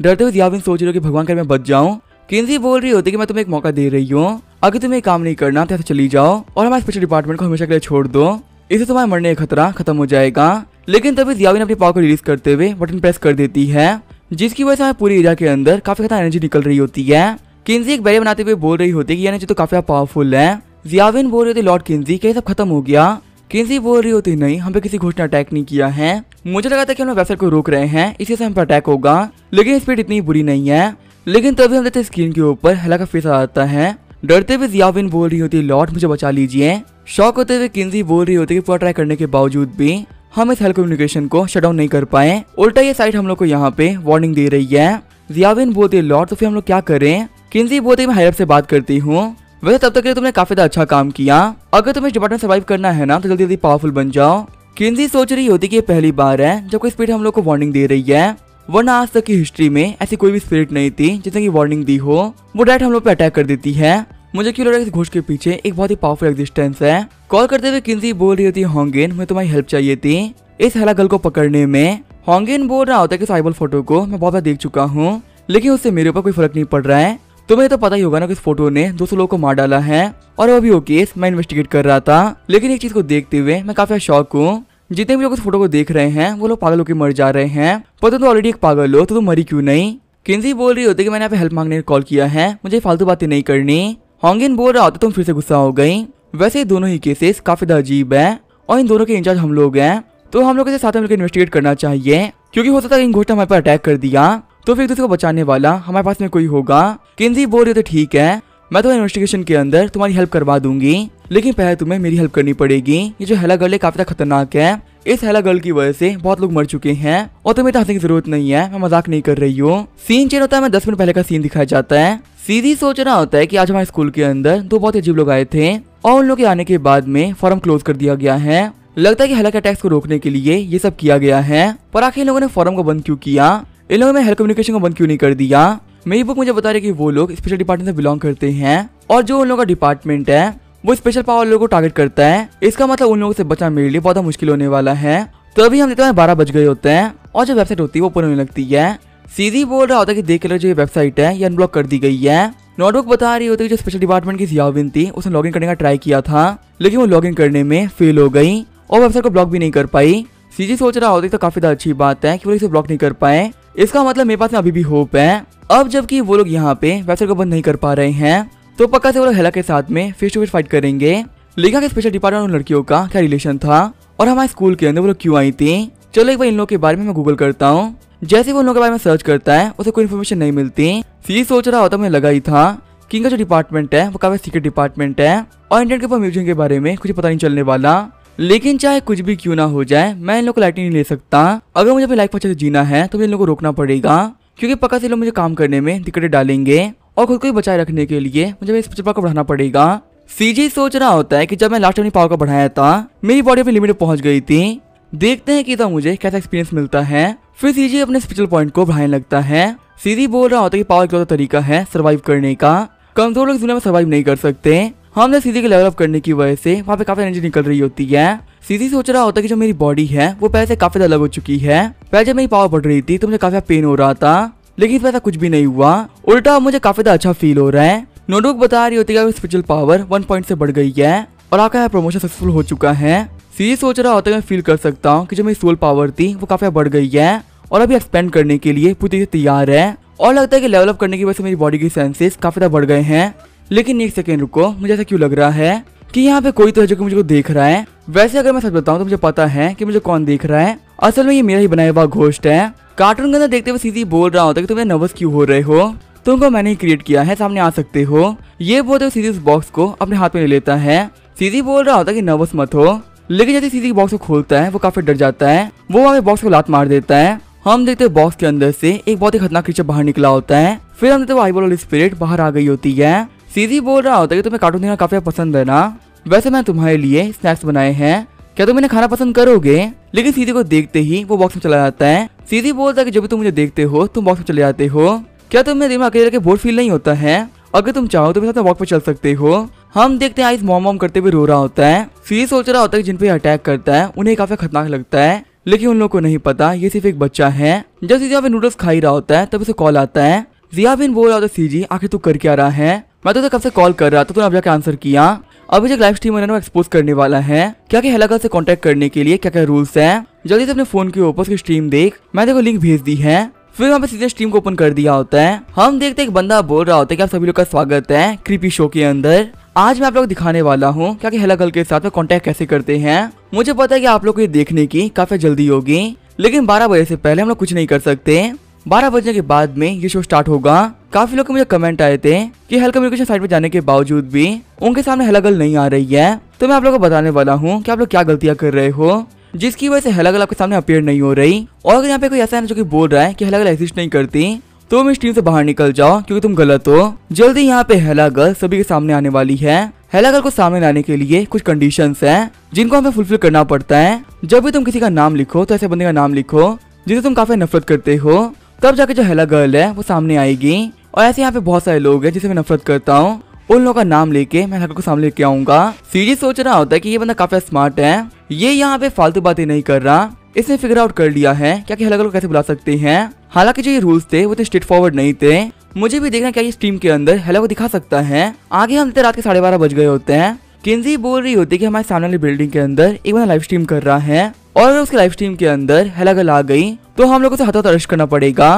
डरते हुए जियाविन सोच रही हो कि भगवान कर मैं बच जाऊं। किन्जी बोल रही होती कि मैं तुम्हें एक मौका दे रही हूँ, अगर तुम्हें काम नहीं करना तो ऐसे चली जाओ और हमारे स्पेशल डिपार्टमेंट को हमेशा के लिए छोड़ दो, इससे तुम्हारे मरने का खतरा खत्म हो जाएगा। लेकिन तभी जियाविन अपनी पावर को रिलीज करते हुए बटन प्रेस कर देती है, जिसकी वजह से हमारे पूरी एरिया के अंदर काफी ज्यादा एनर्जी निकल रही होती है। किन्जी एक बैरियर बनाते हुए बोल रही होती है कि एनर्जी तो काफी पावरफुल है। जियाविन बोल रही होती लॉर्ड किन्जी क्या सब खत्म हो गया? किन्जी बोल रही होती नहीं, हम पे किसी घोस्ट ने अटैक नहीं किया है। मुझे लगा था कि हम वेबसाइट को रोक रहे हैं, इसी से हम पर अटैक होगा, लेकिन स्पीड इतनी बुरी नहीं है। लेकिन तभी हम देखते स्क्रीन के ऊपर हेला का फेस आ जाता है। डरते हुए जियाविन बोल रही होती लॉर्ड मुझे बचा लीजिए। शॉक होते हुए किन्जी बोल रही होती कि पूरा ट्राई करने के बावजूद भी हम इस हेल कम्युनिकेशन को शट डाउन नहीं कर पाए, उल्टा ये साइट हम लोग को यहाँ पे वार्निंग दे रही है। जियाविन बोलती लॉर्ड तो फिर हम लोग क्या करें? किन्जी बोलती मैं हायर से बात करती हूँ। वैसे तब तक के लिए तुमने काफी अच्छा काम किया, अगर तुम्हें इस डिपार्टमेंट सर्वाइव करना है ना तो जल्दी जल्दी पावरफुल बन जाओ। किन्जी सोच रही होती कि ये पहली बार है जब कोई स्पिरिट हम लोग को वार्निंग दे रही है, वरना आज तक की हिस्ट्री में ऐसी कोई भी स्पिरिट नहीं थी जिसने की वार्निंग दी हो। वो डायरेक्ट हम लोग पे अटैक कर देती है। मुझे क्यों लग रहा है इस घोस्ट के पीछे एक बहुत ही पावरफुल एग्जिस्टेंस है। कॉल करते हुए किन्जी बोल रही होती होंगेन मुझे तुम्हारी हेल्प चाहिए थी इस हेला गर्ल को पकड़ने में। होंगेन बोल रहा होता है कि साइबल फोटो को मैं बहुत बार देख चुका हूँ, लेकिन उससे मेरे ऊपर कोई फर्क नहीं पड़ रहा है। तुम्हें तो पता ही होगा ना कि इस फोटो ने 200 लोगों को मार डाला है, और वो भी वो केस मैं इन्वेस्टिगेट कर रहा था। लेकिन एक चीज को देखते हुए मैं काफी शॉक हूँ, जितने भी लोग इस फोटो को देख रहे हैं वो लोग पागल होकर मर जा रहे हैं। पर तुम तो ऑलरेडी एक पागल हो तो तुम मरी क्यों नहीं? किन्जी बोल रही होती कि मैंने यहाँ पे हेल्प मांगने कॉल किया है, मुझे फालतू बातें नहीं करनी। होंगेन बोल रहा होता तुम फिर से गुस्सा हो गई। वैसे दोनों ही केसेस काफी अजीब है और इन दोनों के इंचार्ज हम लोग हैं, तो हम लोग इसे साथ में मिलकर इन्वेस्टिगेट करना चाहिए, क्योंकि हो सकता है इन घोस्ट ने हमारे पर अटैक कर दिया तो फिर एक दूसरे को बचाने वाला हमारे पास में कोई होगा। किन्जी बोल रही होती ठीक है, मैं तो इन्वेस्टिगेशन के अंदर तुम्हारी हेल्प करवा दूंगी, लेकिन पहले तुम्हें मेरी हेल्प करनी पड़ेगी। ये जो हेला गर्ल है काफी खतरनाक है, इस हेला गर्ल की वजह से बहुत लोग मर चुके हैं और तुम्हें तो हंसने की जरूरत नहीं है, मैं मजाक नहीं कर रही हूँ। सीन चेंज होता है, मैं 10 मिनट पहले का सीन दिखाया जाता है। सीधी सोच रहा होता है कि आज हमारे स्कूल के अंदर 2 बहुत अजीब लोग आए थे और उन लोग के आने के बाद में फॉरम क्लोज कर दिया गया है। लगता है कि हेला के अटैक्स को रोकने के लिए ये सब किया गया है, पर आखिर इन लोगों ने फॉरम को बंद क्यों किया? इन लोगों ने हेल कम्युनिकेशन को बंद क्यों नहीं कर दिया? मेरी बुक मुझे बता रही कि वो लोग स्पेशल डिपार्टमेंट से बिलोंग करते हैं और जो उन लोगों का डिपार्टमेंट है वो स्पेशल पावर लोगों को टारगेट करता है। इसका मतलब उन लोगों से बचना मेरे लिए बहुत मुश्किल होने वाला है। तो अभी हम देखते हैं 12 बज गए होते हैं और जो वेबसाइट होती है वो ओपन होने लगती है। सीधी बोल रहा होता है कि देख कर जो ये वेबसाइट है ये अनब्लॉक कर दी गई है। नोटबुक बता रही होती है कि जो स्पेशल डिपार्टमेंट की जियाविन थी उसने लॉगिन करने का ट्राई किया था, लेकिन वो लॉगिन करने में फेल हो गई और वेबसाइट को ब्लॉक भी नहीं कर पाई। सीधी सोच रहा होता है तो काफी अच्छी बात है कि वो इसे ब्लॉक नहीं कर पाए, इसका मतलब मेरे पास में अभी भी होप है। अब जबकि वो लोग यहाँ पे वेबसाइट को बंद नहीं कर पा रहे हैं तो पक्का से वो लोग हेला के साथ में फेस टू फेस फाइट करेंगे। लिखा कि स्पेशल डिपार्टमेंट उन लड़कियों का क्या रिलेशन था और हमारे स्कूल के अंदर वो लोग क्यों आई थी। चलो एक बार इन लोगों के बारे में मैं गूगल करता हूँ। जैसे वो उन लोगों के बारे में सर्च करता है उसे कोई इन्फॉर्मेशन नहीं मिलती। सीधी सोच रहा होता मुझे लगा ही था कि इनका जो डिपार्टमेंट है वो काफी सीक्रेट डिपार्टमेंट है और इंटरनेट के ऊपर म्यूजियम के बारे में कुछ पता नहीं चलने वाला। लेकिन चाहे कुछ भी क्यों ना हो जाए मैं इन लोगों को लाइट नहीं ले सकता। अगर मुझे अपनी लाइफ अच्छे से जीना है तो इन लोगों को रोकना पड़ेगा, क्योंकि पक्का से लोग मुझे काम करने में दिक्कतें डालेंगे और खुद को ही बचाए रखने के लिए मुझे इस स्पेशल पावर को बढ़ाना पड़ेगा। सीजी सोच रहा होता है कि जब मैं लास्ट अपनी पावर को बढ़ाया था मेरी बॉडी अपनी लिमिट पहुंच गई थी, देखते हैं कि तो मुझे कैसा एक्सपीरियंस मिलता है। फिर सीजी अपने स्पेशल पॉइंट को बढ़ाने लगता है। सीधी बोल रहा होता है कि पावर इकलौता तरीका है सर्वाइव करने का, कमजोर लोग दुनिया में सर्वाइव नहीं कर सकते। हमने सीधी के लेवल अप करने की वजह से वहाँ पे काफी एनर्जी निकल रही होती है। सीधी सोच रहा होता है कि जो मेरी बॉडी है वो पहले से काफी अलग हो चुकी है। पहले जब मेरी पावर बढ़ रही थी तो मुझे काफी पेन हो रहा था, लेकिन इस वजह कुछ भी नहीं हुआ, उल्टा मुझे काफी अच्छा फील हो रहा है। नोटबुक बता रही होती है कि स्पिरिचुअल पावर 1 पॉइंट से बढ़ गई है और आपका प्रमोशन सक्सेसफुल हो चुका है। सीधी सोच रहा होता है मैं फील कर सकता हूँ कि जो मेरी सोल पावर थी वो काफी बढ़ गई है और अभी एक्सपेंड करने के लिए पूरी तरह से तैयार है। और लगता है कि लेवल अप करने की वजह से मेरी बॉडी के सेंसेस काफी ज्यादा बढ़ गए हैं। लेकिन एक सेकेंड रुको, मुझे ऐसा क्यों लग रहा है कि यहाँ पे कोई तो है जो कि मुझे देख रहा है। वैसे अगर मैं सच बताऊं तो मुझे पता है कि मुझे कौन देख रहा है। असल में ये मेरा ही बनाया हुआ घोस्ट है। कार्टून के अंदर देखते हुए सीधी बोल रहा होता है कि तुम नर्वस क्यों हो रहे हो, तुमको मैंने ही क्रिएट किया है, सामने आ सकते हो। ये बोलते हुए सीधी उस बॉक्स को अपने हाथ में ले लेता है। सीधी बोल रहा होता है कि नर्वस मत हो, लेकिन जैसे सीधी बॉक्स को खोलता है वो काफी डर जाता है। वो वहाँ बॉक्स को लात मार देता है। हम देखते हैं बॉक्स के अंदर से एक बहुत ही खतरनाक क्रीचर बाहर निकला होता है। फिर हम देखते हैं आईबॉल वाली स्पिरिट बाहर आ गई होती है। सीधी बोल रहा होता है कि तुम्हें कार्टून देखना काफी पसंद है ना, वैसे मैं तुम्हारे लिए स्नैक्स बनाए हैं, क्या तुम इन्हें खाना पसंद करोगे। लेकिन सीधी को देखते ही वो बॉक्स में चला जाता है। सीधी बोलता है कि जब भी तुम मुझे देखते हो तुम बॉक्स में चले जाते हो, क्या तुम्हें दिन में अकेले के बोर फील नहीं होता है, अगर तुम चाहो तो मेरे साथ वॉक पे चल सकते हो। हम देखते हैं आइस मॉम करते हुए रो रहा होता है। सीधी सोच रहा होता है कि जिन पे अटैक करता है उन्हें काफी खतरनाक लगता है, लेकिन उन लोगों को नहीं पता ये सिर्फ एक बच्चा है। जब सीधी यहाँ पे नूडल्स खा ही रहा होता है तब उसे कॉल आता है। जियाबिन बोल रहा होता है सीजी आखिर तू कर क्या रहा है, मैं तो कब से कॉल कर रहा था, तूने अब जाके आंसर किया। अभी जो लाइव स्ट्रीमर है ना वो एक्सपोज करने वाला है क्या कि हेलागर्ल से कांटेक्ट करने के लिए क्या क्या रूल्स है। जल्दी से अपने फोन के ऊपर उसकी स्ट्रीम देख, मैं देखो लिंक भेज दी है। फिर वहाँ पे सीधे स्ट्रीम को ओपन कर दिया होता है। हम देखते एक बंदा बोल रहा होता है कि आप सभी लोग का स्वागत है क्रीपी शो के अंदर। आज मैं आप लोग दिखाने वाला हूँ क्या कि हेलागर्ल के साथ में कांटेक्ट कैसे करते हैं। मुझे पता है कि आप लोग को ये देखने की काफी जल्दी होगी, लेकिन 12 बजे से पहले हम लोग कुछ नहीं कर सकते। 12 बजने के बाद में ये शो स्टार्ट होगा। काफी लोग के मुझे कमेंट आए थे कि हेल कम्युनिकेशन साइट पे जाने के बावजूद भी उनके सामने हेलागर्ल नहीं आ रही है। तो मैं आप लोगों को बताने वाला हूँ कि आप लोग क्या गलतियां कर रहे हो जिसकी वजह से हेलागर्ल आपके सामने अपीयर नहीं हो रही। और अगर यहाँ पे कोई ऐसा है जो कि बोल रहा है कि हेलागर्ल एग्जिस्ट नहीं करती, तो तुम इस टीम से बाहर निकल जाओ क्योंकि तुम गलत हो। जल्दी यहाँ पे हेलागर्ल सभी के सामने आने वाली है। हेलागर्ल को सामने लाने के लिए कुछ कंडीशंस हैं जिनको हमें फुलफिल करना पड़ता है। जब भी तुम किसी का नाम लिखो तो ऐसे बंदे का नाम लिखो जिसे तुम काफी नफरत करते हो, तब जाके जो हेलागर्ल है वो सामने आएगी। और ऐसे यहाँ पे बहुत सारे लोग हैं जिसे मैं नफरत करता हूँ, उन लोगों का नाम लेके मैं हेलागर्ल को सामने लेके आऊंगा। सीजी सोच रहा होता है कि ये बंदा काफी स्मार्ट है, ये यहाँ पे फालतू बातें नहीं कर रहा, इसने फिगर आउट कर लिया है क्या कि हेलागर्ल को कैसे बुला सकते हैं। हालांकि जो ये रूल्स थे वो स्ट्रेट फॉरवर्ड नहीं थे। मुझे भी देखना क्या ये स्ट्रीम के अंदर हेलागर्ल को दिखा सकता है। आगे हम रात के 12:30 बज गए होते हैं। किंजी बोल रही होती है कि हमारे सामने वाली बिल्डिंग के अंदर एक बंदा लाइव स्ट्रीम कर रहा है और अगर उसके लाइव स्ट्रीम के अंदर हेलागर्ल आ गई तो हम लोगों से हाथों अरेस्ट करना पड़ेगा।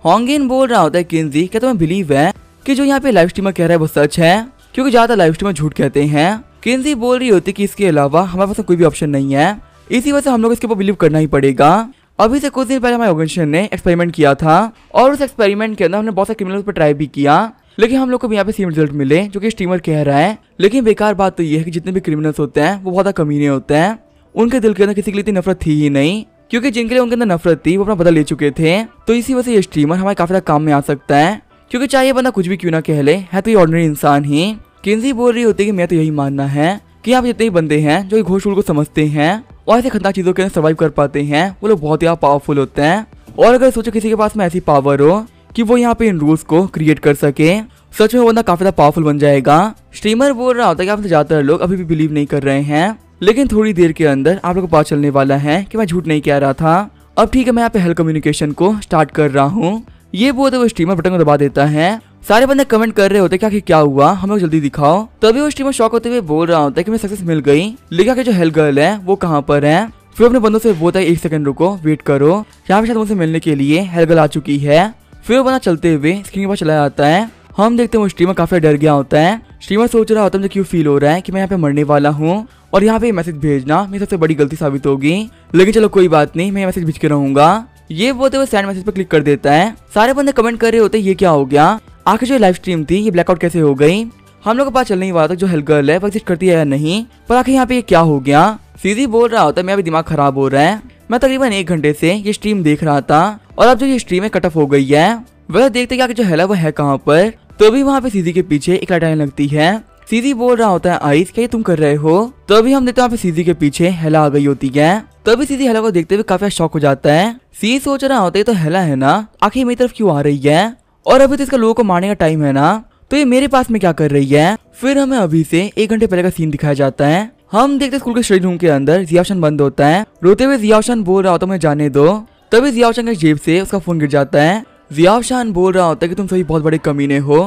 होंगिन बोल रहा होता है किंजी क्या तुम्हें बिलीव है कि जो यहाँ पे लाइव स्ट्रीमर कह रहा है वो सच है, क्योंकि ज्यादा लाइव स्ट्रीमर झूठ कहते हैं। किंजी बोल रही होती है कि इसके अलावा हमारे पास कोई भी ऑप्शन नहीं है, इसी वजह से हम लोग इसके ऊपर बिलीव करना ही पड़ेगा। अभी से कुछ दिन पहले हमारे ऑर्गेनाइजेशन ने एक्सपेरिमेंट किया था और उस एक्सपेरिमेंट के अंदर हमने बहुत सारे क्रिमिनल्स पर ट्राई भी किया, लेकिन हम लोग को भी यहाँ पे सेम रिजल्ट मिले जो कि स्ट्रीमर कह रहा है। लेकिन बेकार बात तो ये है कि जितने भी क्रिमिनल्स होते हैं वो बहुत कमीने होते हैं, उनके दिल के अंदर किसी के लिए इतनी नफरत थी ही नहीं, क्योंकि जिनके लिए उनके अंदर नफरत थी वो अपना बदल ले चुके थे। तो इसी वजह से ये स्ट्रीमर हमारे काफी ज्यादा काम में आ सकता है, क्योंकि चाहे ये बंदा कुछ भी क्यों ना कह ले, है तो ये ऑर्डिनरी इंसान ही। किंजी बोल रही होती है कि मैं तो यही मानना है कि यहाँ पे जितने ही बंदे हैं जो घोष को समझते हैं और ऐसे खतरनाक चीजों के अंदर सर्वाइव कर पाते हैं, वो लोग बहुत ही पावरफुल होते हैं। और अगर सोचो किसी के पास में ऐसी पावर हो कि वो यहाँ पे इन रूल्स को क्रिएट कर सके, सच में वो बंदा काफी ज्यादा पावरफुल बन जाएगा। स्ट्रीमर बोल रहा होता है कि आप ज्यादातर लोग अभी भी बिलीव नहीं कर रहे हैं, लेकिन थोड़ी देर के अंदर आप लोग को पता चलने वाला है कि मैं झूठ नहीं कह रहा था। अब ठीक है, मैं यहाँ पे हेल कम्युनिकेशन को स्टार्ट कर रहा हूँ। ये बोलते हुए स्ट्रीमर बटन को दबा देता है। सारे बंदे कमेंट कर रहे होते क्या कि क्या हुआ, हम लोग जल्दी दिखाओ। तभी वो स्ट्रीमर शॉक होते हुए बोल रहा होता है कि मैं सक्सेस मिल गई, लेकिन कि जो हेलागर्ल है वो कहाँ पर है। फिर अपने बंदों से बोलता है 1 सेकंड रुको, वेट करो, यहाँ पे शायद मुझसे मिलने के लिए हेलागर्ल आ चुकी है। फिर वो बंदा चलते हुए स्क्रीन के पास चला जाता है। हम देखते हैं वो स्ट्रीमर काफी डर गया होता है। स्ट्रीमर सोच रहा होता है मुझे क्यों फील हो रहा है कि मैं यहाँ पे मरने वाला हूँ और यहाँ पे मैसेज भेजना मेरी सबसे बड़ी गलती साबित होगी, लेकिन चलो कोई बात नहीं, मैं मैसेज भेज के रहूंगा। ये बोलते हुए सेंड मैसेज पर क्लिक कर देता है। सारे बंदे कमेंट कर रहे होते हैं ये क्या हो गया, आखिर जो लाइव स्ट्रीम थी ये ब्लैकआउट कैसे हो गई। हम लोग को पता चलने ही वाला था जो हेलागर्ल है वो एग्जिस्ट करती है या नहीं, पर आखिर यहाँ पे ये क्या हो गया। सीधी बोल रहा होता है मेरा भी दिमाग खराब हो रहा है, मैं तकरीबन 1 घंटे से ये स्ट्रीम देख रहा था और अब जो ये स्ट्रीम है कट ऑफ हो गई है। वह देखते क्या जो हेला वो है कहाँ पर। तो भी वहाँ पे सीधी के पीछे एक लाइट आने लगती है। सीजी बोल रहा होता है आइस क्या ये तुम कर रहे हो। तभी हम देखते हैं यहाँ पे सीजी के पीछे हेला आ गई होती है। तभी सीजी हेला को देखते हुए काफी शॉक हो जाता है। सीजी सोच रहा होता है तो हेला है ना, आखिर मेरी तरफ क्यों आ रही है, और अभी तो इसका लोगों को मारने का टाइम है ना, तो ये मेरे पास में क्या कर रही है। फिर हमें अभी से 1 घंटे पहले का सीन दिखाया जाता है। हम देखते स्कूल के स्टडी रूम के अंदर जियाओशन बंद होता है। रोते हुए जियाओशन बोल रहा होता है मुझे जाने दो। तभी जियाओशन के जेब से उसका फोन गिर जाता है। जियाओशन बोल रहा होता है कि तुम सभी बहुत बड़े कमीने हो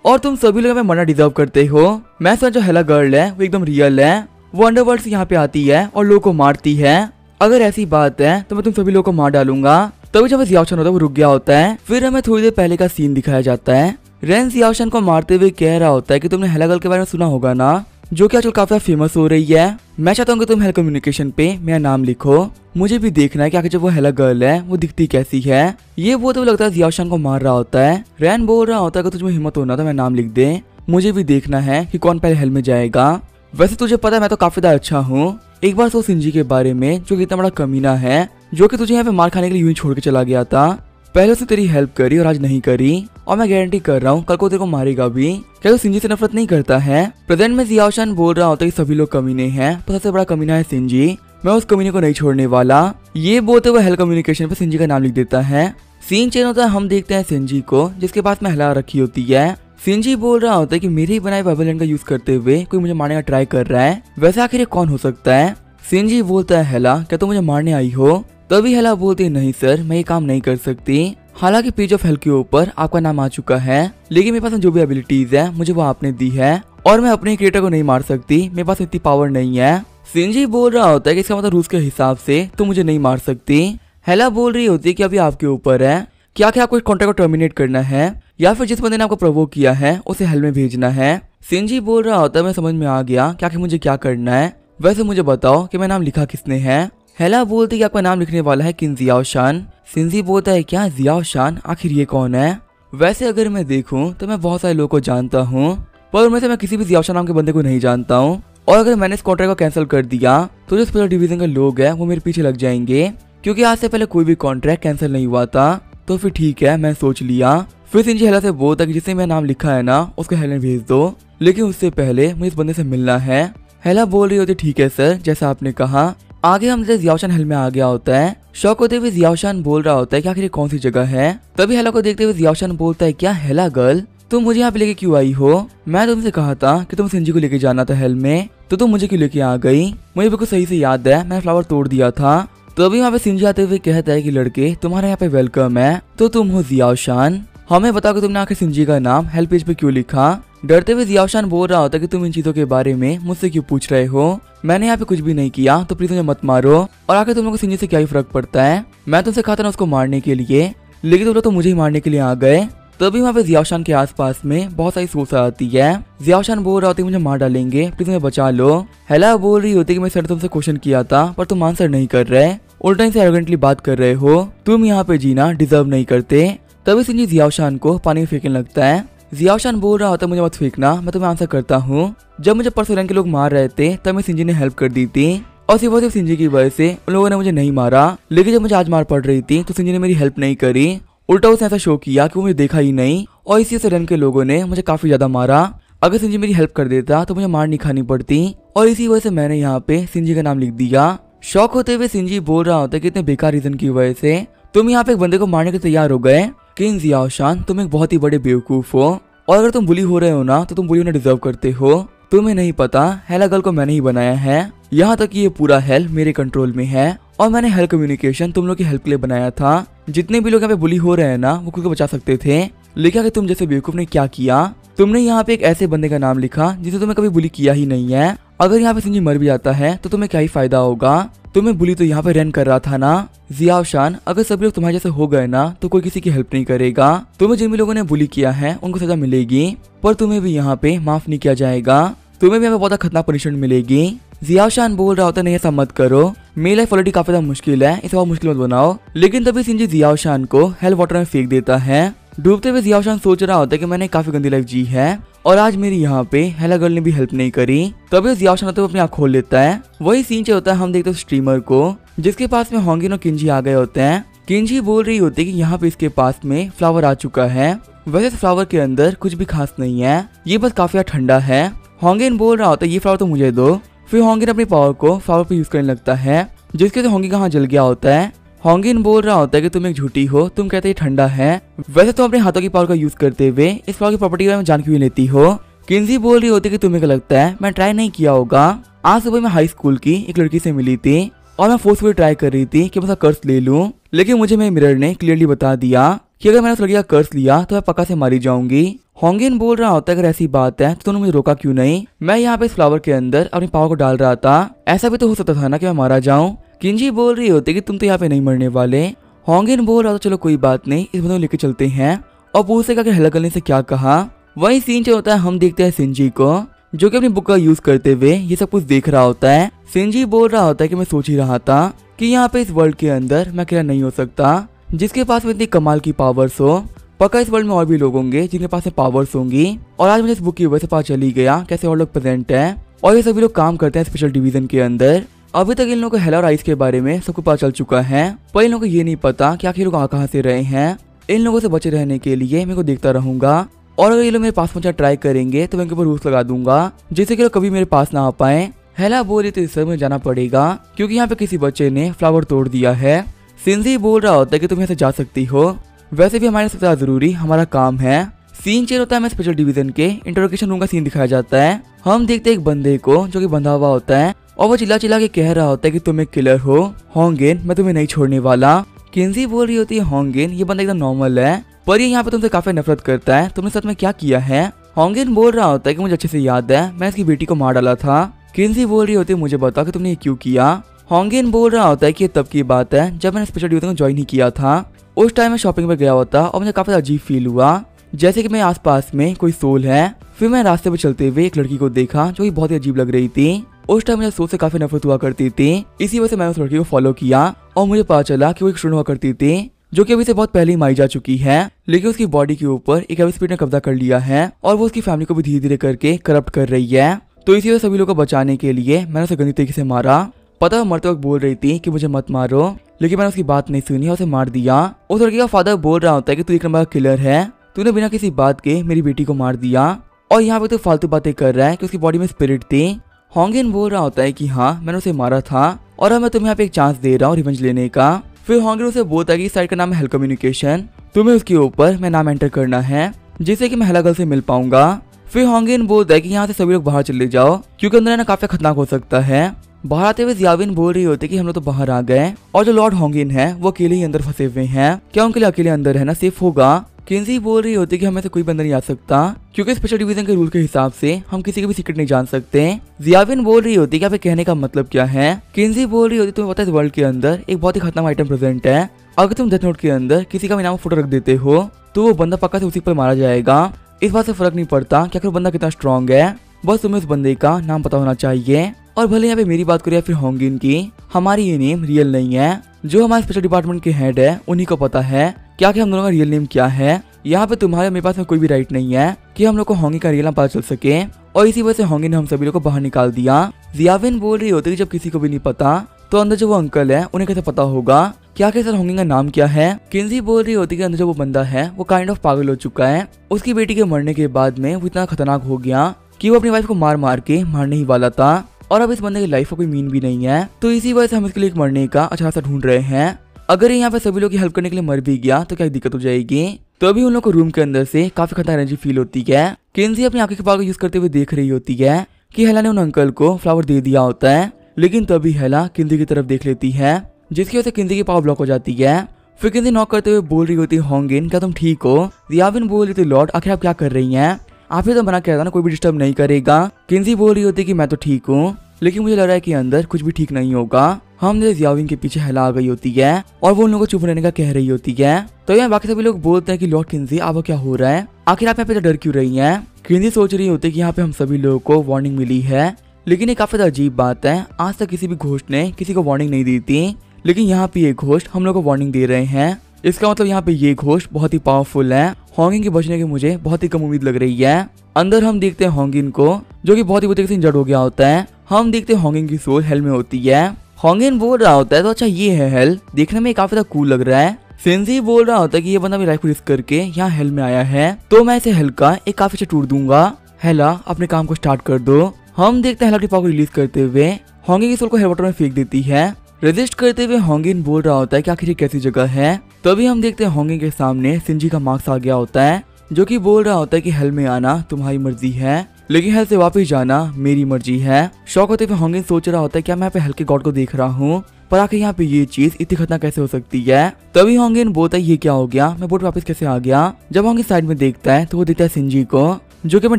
और तुम सभी लोग मरना डिजर्व करते हो। मैं समझ जो हेला गर्ल है वो एकदम रियल है, वो अंडरवर्ल्ड से यहाँ पे आती है और लोगों को मारती है। अगर ऐसी बात है तो मैं तुम सभी लोगों को मार डालूंगा। तभी जब जियाओशन होता है वो रुक गया होता है। फिर हमें थोड़ी देर पहले का सीन दिखाया जाता है। रेन जियाओशन को मारते हुए कह रहा होता है कि तुमने हेला गर्ल के बारे में सुना होगा ना, जो कि आजकल काफी फेमस हो रही है। मैं चाहता हूँ कि तुम हेला कम्युनिकेशन पे मेरा नाम लिखो। मुझे भी देखना है कि आखिर जब वो हेला गर्ल है वो दिखती कैसी है। ये वो तो लगता है जियाओशन को मार रहा होता है। रैन बोल रहा होता है कि तुझमें हिम्मत होना तो मैं नाम लिख दे। मुझे भी देखना है कि कौन पहले हेल में जाएगा। वैसे तुझे पता है मैं तो काफी ज्यादा अच्छा हूँ। एक बार सोच सिंजी के बारे में, जो इतना बड़ा कमीना है, जो कि तुझे यहाँ पे मार खाने के लिए यूं ही छोड़ के चला गया था। पहले उसने तेरी हेल्प करी और आज नहीं करी, और मैं गारंटी कर रहा हूँ कल को तेरे को मारेगा भी। क्या तू सिंजी से नफरत नहीं करता है। प्रेजेंट में जियाओशन बोल रहा होता है कि सभी लोग कमीने हैं, पर सबसे बड़ा कमीना है सिंजी। मैं उस कमीने को नहीं छोड़ने वाला। ये बोलते हुए हेल कम्युनिकेशन पे सिंजी का नाम लिख देता है। सीन चेंज होता है। हम देखते हैं सिंजी को, जिसके पास में हेला रखी होती है। सिंजी बोल रहा होता है कि मेरे ही बनाए बाइबल का यूज करते हुए कोई मुझे मारने का ट्राई कर रहा है। वैसे आखिर ये कौन हो सकता है। सिंजी बोलता है हेला क्या तुम मुझे मारने आई हो। तभी हेला बोलती है नहीं सर, मैं ये काम नहीं कर सकती। हालांकि पेज ऑफ हेल के ऊपर आपका नाम आ चुका है, लेकिन मेरे पास जो भी एबिलिटीज है मुझे वो आपने दी है, और मैं अपने क्रिएटर को नहीं मार सकती। मेरे पास इतनी पावर नहीं है। सिंजी बोल रहा होता है कि इसका मतलब रूल्स के हिसाब से तुम मुझे नहीं मार सकती। हेला बोल रही होती है कि अभी आपके ऊपर है, क्या आपको इस कॉन्ट्रैक्ट को टर्मिनेट करना है या फिर जिस बंदे ने आपको प्रोवोक किया है उसे हेल में भेजना है। सिंजी बोल रहा होता है मैं समझ में आ गया क्या कि मुझे क्या करना है। वैसे मुझे बताओ कि मैं नाम लिखा किसने है। हेला बोलती है कि आपका नाम लिखने वाला है किन जियाओशान। सिंजी बोलता है क्या जियाओशान, आखिर ये कौन है। वैसे अगर मैं देखूं तो मैं बहुत सारे लोगों को जानता हूँ, पर उनमें से मैं किसी भी जियाओशान नाम के बंदे को नहीं जानता हूँ। और अगर मैंने इस कॉन्ट्रैक्ट को कैंसिल कर दिया तो जो स्पेशल डिवीजन के लोग हैं वो मेरे पीछे लग जाएंगे, क्योंकि आज से पहले कोई भी कॉन्ट्रैक्ट कैंसिल नहीं हुआ था। तो फिर ठीक है, मैं सोच लिया। फिर सिंजी हेला से बोलता कि जिसने मेरा नाम लिखा है ना उसको हेल में भेज दो, लेकिन उससे पहले मुझे इस बंदे से मिलना है। हेला बोल रही होती ठीक है सर, जैसा आपने कहा। आगे हम जियाओशान हेल में आ गया होता है। शौक होते हुए जियाओशान बोल रहा होता है कि आखिर ये कौन सी जगह है। तभी हेला को देखते हुए जियाओशान बोलता है क्या हेला गर्ल तुम मुझे यहाँ पे लेके क्यों आई हो। मैं तुमसे कहा था कि तुम सिंजी को लेके जाना था हेल में, तो तुम मुझे क्यों लेके आ गई। मुझे बिल्कुल सही से याद है, मैंने फ्लावर तोड़ दिया था। तभी वहाँ पे सिंजी आते हुए कहता है कि लड़के तुम्हारे यहाँ पे वेलकम है, तो तुम हो जियाओशान। हमें बताओ कि तुमने आखिर सिंजी का नाम हेल्प पेज पे क्यों लिखा। डरते हुए जियाओशान बोल रहा होता है कि तुम इन चीजों के बारे में मुझसे क्यों पूछ रहे हो। मैंने यहाँ पे कुछ भी नहीं किया, तो प्लीज मुझे मत मारो। और आखिर तुम लोगों को सिंजी से क्या ही फर्क पड़ता है। मैं तुमसे कहा था ना उसको मारने के लिए, लेकिन तुम लोग तो मुझे ही मारने के लिए आ गए। तभी वहाँ पे जियाओशान के आसपास में बहुत सारी सोच आती है। जियाओशान बोल रहा होता है मुझे मार डालेंगे, प्लीज मुझे बचा लो। हेला बोल रही होती है कि मैं सर तुमसे क्वेश्चन किया था पर तुम आंसर नहीं कर रहे, उल्टा से एरोगेंटली बात कर रहे हो। तुम यहाँ पे जीना डिजर्व नहीं करते। तभी सिंजी जियाओशान को पानी में फेंकने लगता है। जियाओशान बोल रहा होता है मुझे मत फेंकना, मैं तुम्हें आंसर करता हूँ। जब मुझे परसों रैंक के लोग मार रहे थे तब मैं सिंजी ने हेल्प कर दी थी, और सिर्फ सिंजी की वजह से उन लोगों ने मुझे नहीं मारा। लेकिन जब मुझे आज मार पड़ रही थी तो सिंजी ने मेरी हेल्प नहीं करी, उल्टा उसने ऐसा शो किया कि वो मुझे देखा ही नहीं, और इसी से रैंक के लोगों ने मुझे काफी ज्यादा मारा। अगर सिंजी मेरी हेल्प कर देता तो मुझे मार नहीं खानी पड़ती, और इसी वजह से मैंने यहाँ पे सिंजी का नाम लिख दिया। शौक होते हुए सिंजी बोल रहा होता है कि इतने बेकार रीजन की वजह से तुम यहाँ पे एक बंदे को मारने के तैयार हो गए। किंग जियाओशान तुम एक बहुत ही बड़े बेवकूफ हो, और अगर तुम बुली हो रहे हो ना तो तुम बुली होना डिजर्व करते हो। तुम्हें नहीं पता हेला गर्ल को मैंने ही बनाया है, यहाँ तक कि ये पूरा हेल मेरे कंट्रोल में है, और मैंने हेल कम्युनिकेशन तुम लोग की हेल्प के लिए बनाया था। जितने भी लोग यहाँ पे बुली हो रहे हैं ना वो खुद को बचा सकते थे, लेकिन अगर तुम जैसे बेवकूफ ने क्या किया, तुमने यहाँ पे एक ऐसे बंदे का नाम लिखा जिसे तुम्हें कभी बुली किया ही नहीं है। अगर यहाँ पे सिंजी मर भी जाता है तो तुम्हें क्या ही फायदा होगा। तुम्हें बुली तो यहाँ पे रन कर रहा था ना। जियाओशान अगर सभी लोग तुम्हारे जैसे हो गए ना तो कोई किसी की हेल्प नहीं करेगा। तुम्हें जिन भी लोगों ने बुली किया है उनको सजा मिलेगी, पर तुम्हें भी यहाँ पे माफ नहीं किया जाएगा। तुम्हें भी यहाँ पे बहुत खतरनाक पनिशमेंट मिलेगी। जियाओशान बोल रहा होता है नहीं ऐसा मत करो, मेरी लाइफ ऑलरेडी काफी ज्यादा मुश्किल है, इसे और मुश्किल मत बनाओ। लेकिन तभी सिंजी जियाओशान को हेल वाटर में फेंक देता है। डूबते हुए जियाओशान सोच रहा होता है कि मैंने काफी गंदी लाइफ जी है, और आज मेरी यहाँ पे हेला गर्ल ने भी हेल्प नहीं करी। तभी जियाओशान तो अपनी आँख खोल लेता है। वही सीन होता है, हम देखते हैं स्ट्रीमर को जिसके पास में होंगिन और किंजी आ गए होते हैं। किंजी बोल रही होती है कि यहाँ पे इसके पास में फ्लावर आ चुका है। वैसे इस फ्लावर के अंदर कुछ भी खास नहीं है, ये बस काफी ठंडा है। होंगिन बोल रहा होता है ये फ्लावर तो मुझे दो। फिर होंगिन अपनी पावर को फ्लावर पे यूज करने लगता है, जिसके से होंगिन का हाथ जल गया होता है। होंगिन बोल रहा होता है कि तुम एक झूठी हो, तुम कहते ये ठंडा है, वैसे तुम अपने हाथों की पावर का यूज करते हुए इस फ्लावर की प्रॉपर्टी के बारे में जान क्यों लेती हो। किंजी बोल रही होती है कि तुम्हें क्या लगता है मैं ट्राई नहीं किया होगा। आज सुबह मैं हाई स्कूल की एक लड़की से मिली थी और मैं फोर्सफुली ट्राई कर रही थी कि मैं उसका कर्ज ले लूं, लेकिन मुझे मेरे मिरर ने क्लियरली बता दिया कि अगर मैंने उस लड़की का कर्ज लिया तो मैं पक्का से मारी जाऊंगी। होंगिन बोल रहा होता है अगर ऐसी बात है तो तुमने मुझे रोका क्यों नहीं, मैं यहाँ पे इस फ्लावर के अंदर अपनी पावर को डाल रहा था, ऐसा भी तो हो सकता था ना कि मैं मारा जाऊं। किंजी बोल रही होती कि तुम तो यहाँ पे नहीं मरने वाले। होंगिन बोल रहा था चलो कोई बात नहीं, इस बंदे को लेके चलते हैं और पूछते कि हेला करने से क्या कहा। वही सीन जो होता है हम देखते हैं सिंजी को, जो कि अपनी बुक का यूज करते हुए ये सब कुछ देख रहा होता है। सिंजी बोल रहा होता है कि मैं सोच ही रहा था कि यहाँ पे इस वर्ल्ड के अंदर मैं अकेला नहीं हो सकता, जिसके पास में इतनी कमाल की पावर्स हो। पक्का इस वर्ल्ड में और भी लोग होंगे जिनके पास पावर्स होंगी, और आज मुझे इस बुक की वजह से पता चली गया कैसे और लोग प्रेजेंट है और ये सभी लोग काम करते हैं स्पेशल डिवीजन के अंदर। अभी तक इन लोगों को हेला और आइस के बारे में सबको पता चल चुका है, पर इन लोगों को ये नहीं पता कि आखिर लोग कहाँ से रहे हैं। इन लोगों से बचे रहने के लिए मैं को देखता रहूंगा, और अगर ये लोग मेरे पास पहुंचा ट्राई करेंगे तो मैं इनके ऊपर रूल्स लगा दूंगा जिससे कि लोग कभी मेरे पास ना आ पाए। हेला बोल रही तो इस समय जाना पड़ेगा क्योंकि यहाँ पे किसी बच्चे ने फ्लावर तोड़ दिया है। सिंजी बोल रहा होता है कि तुम यहाँ से जा सकती हो, वैसे भी हमारे सबसे ज्यादा जरूरी हमारा काम है। सीन चेंज होता है, हमें स्पेशल डिवीजन के इंटरोगेशन रूम का सीन दिखाया जाता है। हम देखते हैं एक बंदे को जो कि बंधा हुआ होता है और वो चिल्ला चिल्ला के कह रहा होता है कि तुम एक किलर हो होंगिन, मैं तुम्हें नहीं छोड़ने वाला। किंजी बोल रही होती है होंगिन ये बंदा एकदम नॉर्मल है, पर ये यहाँ पे तुमसे काफी नफरत करता है, तुमने सच में क्या किया है। होंगिन बोल रहा होता है कि मुझे अच्छे से याद है, मैं इसकी बेटी को मार डाला था। किंजी बोल रही होती है मुझे बताओ कि तुमने ये क्यों किया। होंगिन बोल रहा होता है कि ये तब की बात है जब मैंने स्पेशल डिवीजन को ज्वाइन ही किया था। उस टाइम मैं शॉपिंग पे गया होता और मुझे काफी अजीब फील हुआ, जैसे कि मेरे आसपास में कोई सोल है। फिर मैं रास्ते पे चलते हुए एक लड़की को देखा जो कि बहुत ही अजीब लग रही थी। उस टाइम मुझे सोच से काफी नफरत हुआ करती थी, इसी वजह से मैंने उस लड़की को फॉलो किया और मुझे पता चला कि वो एक स्टूडेंट हुआ करती थी जो कि अभी से बहुत पहले ही मारी जा चुकी है, लेकिन उसकी बॉडी के ऊपर एक एविल स्पिरिट ने कब्जा कर लिया है और वो उसकी फैमिली को भी धीरे धीरे करके करप्ट कर रही है। तो इसी वजह सभी लोगों को बचाने के लिए मैंने उसे गंदी तरीके से मारा। पता है मरते वक्त बोल रही थी कि मुझे मत मारो, लेकिन मैंने उसकी बात नहीं सुनी और उसे मार दिया। उस लड़की का फादर बोल रहा होता है कि तू एक नंबर का किलर है, तूने बिना किसी बात के मेरी बेटी को मार दिया और यहाँ पे तो फालतू बातें कर रहा है कि उसकी बॉडी में स्पिरिट थी। होंगिन बोल रहा होता है कि हाँ मैंने उसे मारा था और अब मैं तुम्हें यहाँ पे एक चांस दे रहा हूँ रिवेंज लेने का। फिर होंगिन उसे बोलता है कि इस साइट का नाम है हेल कम्युनिकेशन, तुम्हें उसके ऊपर मैं नाम एंटर करना है जिससे कि मैं हेला गर्ल से मिल पाऊंगा। फिर होंगिन बोलता है कि यहाँ से सभी लोग बाहर चले जाओ क्योंकि अंदर ना काफी खतरनाक हो सकता है। बाहर आते हुए जियाविन बोल रही होती है कि हम लोग तो बाहर आ गए और जो लॉर्ड होंगिन है वो अकेले ही अंदर फंसे हुए हैं, क्या उनके लिए अकेले अंदर रहना सेफ होगा। किंजी बोल रही होती है कि हमें से कोई बंदा नहीं आ सकता क्योंकि स्पेशल डिवीजन के रूल के हिसाब से हम किसी के भी सीक्रेट नहीं जान सकते। जियाविन बोल रही होती है कि आप कहने का मतलब क्या है। किंजी बोल रही होती है तुम्हें पता है इस वर्ल्ड के अंदर एक बहुत ही खतरनाक आइटम प्रेजेंट है, अगर तुम डेथ नोट के अंदर किसी का भी नाम फोटो रख देते हो तो वो बंदा पक्का से उसी पर मारा जाएगा। इस बात से फर्क नहीं पड़ता कि आखिर बंदा कितना स्ट्रॉन्ग है, बस तुम्हें उस बंदे का नाम पता होना चाहिए। और भले यहाँ पे मेरी बात करें या फिर होंगिन की, हमारी ये नेम रियल नहीं है, जो हमारे स्पेशल डिपार्टमेंट के हेड है उन्हीं को पता है क्या कि हम दोनों का रियल नेम क्या है। यहाँ पे तुम्हारे मेरे पास में कोई भी राइट नहीं है कि हम लोग को होंगी का रियल नाम पता चल सके, और इसी वजह से होंगी ने हम सभी लोग को बाहर निकाल दिया। जियाविन बोल रही होती है जब किसी को भी नहीं पता तो अंदर जो वो अंकल है उन्हें कैसे पता होगा क्या कि सर होंगी का नाम क्या है। किंजी बोल रही होती है कि अंदर जो वो बंदा है वो काइंड ऑफ पागल हो चुका है, उसकी बेटी के मरने के बाद में वो इतना खतरनाक हो गया कि वो अपनी वाइफ को मार मार के मारने ही वाला था, और अब इस बंदे की लाइफ का कोई मीन भी नहीं है। तो इसी वजह से हम इसके लिए एक मरने का अच्छा सा ढूंढ रहे हैं। अगर यहाँ पे सभी लोग की हेल्प करने के लिए मर भी गया तो क्या दिक्कत हो जाएगी। तो अभी उन लोग को रूम के अंदर से काफी खतरनाक एनर्जी फील होती है। किंजी अपनी आंखों की पावर को यूज करते हुए देख रही होती है कि हेला ने उन अंकल को फ्लावर दे दिया होता है, लेकिन तभी हेला किंजी की तरफ देख लेती है जिसकी वजह से किंजी की पावर ब्लॉक हो जाती है। फिर किंजी नॉक करते हुए बोल रही होती है होंगिन क्या तुम ठीक हो। जियाविन बोल रही थी लॉर्ड आखिर आप क्या कर रही हैं, आप ही तो मना किया था ना कोई भी डिस्टर्ब नहीं करेगा। किंजी बोल रही होती है कि मैं तो ठीक हूँ, लेकिन मुझे लग रहा है कि अंदर कुछ भी ठीक नहीं होगा। हम जियाविन के पीछे हेला आ गई होती है और वो उन लोगों को चुप रहने का कह रही होती है। तो यहाँ बाकी सभी लोग बोलते हैं कि लॉर्ड किंजी आप क्या हो रहा है, आखिर आप यहाँ पे डर क्यों रही हैं। किंजी सोच रही होती है कि यहाँ पे हम सभी लोगों को वार्निंग मिली है, लेकिन ये काफी अजीब बात है, आज तक किसी भी घोस्ट ने किसी को वार्निंग नहीं दी थी, लेकिन यहाँ पे ये घोस्ट हम लोग को वार्निंग दे रहे हैं। इसका मतलब यहाँ पे ये घोस्ट बहुत ही पावरफुल है। होंगिन के बचने की मुझे बहुत ही कम उम्मीद लग रही है। अंदर हम देखते हैं होंगिन को जो कि बहुत ही बुरी तरीके से इंजर्ड हो गया होता है। हम देखते हैं होंगिन की सोल हेल में होती है। होंगिन बोल रहा होता है तो अच्छा ये है हेल, देखने में काफी ज्यादा कूल लग रहा है। सिंजी बोल रहा होता है कि ये बंदा मेरी लाइफ को रिस्क करके यहाँ हेल में आया है तो मैं इसे हेल का एक काफी अच्छा टूर दूंगा। हेला अपने काम को स्टार्ट कर दो। हम देखते हैं हेला अपनी पावर रिलीज करते हुए होंगिन की सोल को हेयर वाटर में फेंक देती है। रेजिस्ट करते हुए होंगिन बोल रहा होता है कि आखिर ये कैसी जगह है। तभी हम देखते हैं होंगिन के सामने सिंजी का मार्क्स आ गया होता है, जो कि बोल रहा होता है कि हेल में आना तुम्हारी मर्जी है, लेकिन हेल से वापस जाना मेरी मर्जी है। शॉक होते हुए होंगिन सोच रहा होता है क्या मैं यहाँ पे हेल के गॉड को देख रहा हूँ, पर आखिर यहाँ पे ये चीज इतनी खतरनाक कैसे हो सकती है। तभी होंगिन बोलता है ये क्या हो गया, मैं बोट वापस कैसे आ गया। जब होंगिन साइड में देखता है तो वो देखता है सिंजी को, जो कि मैं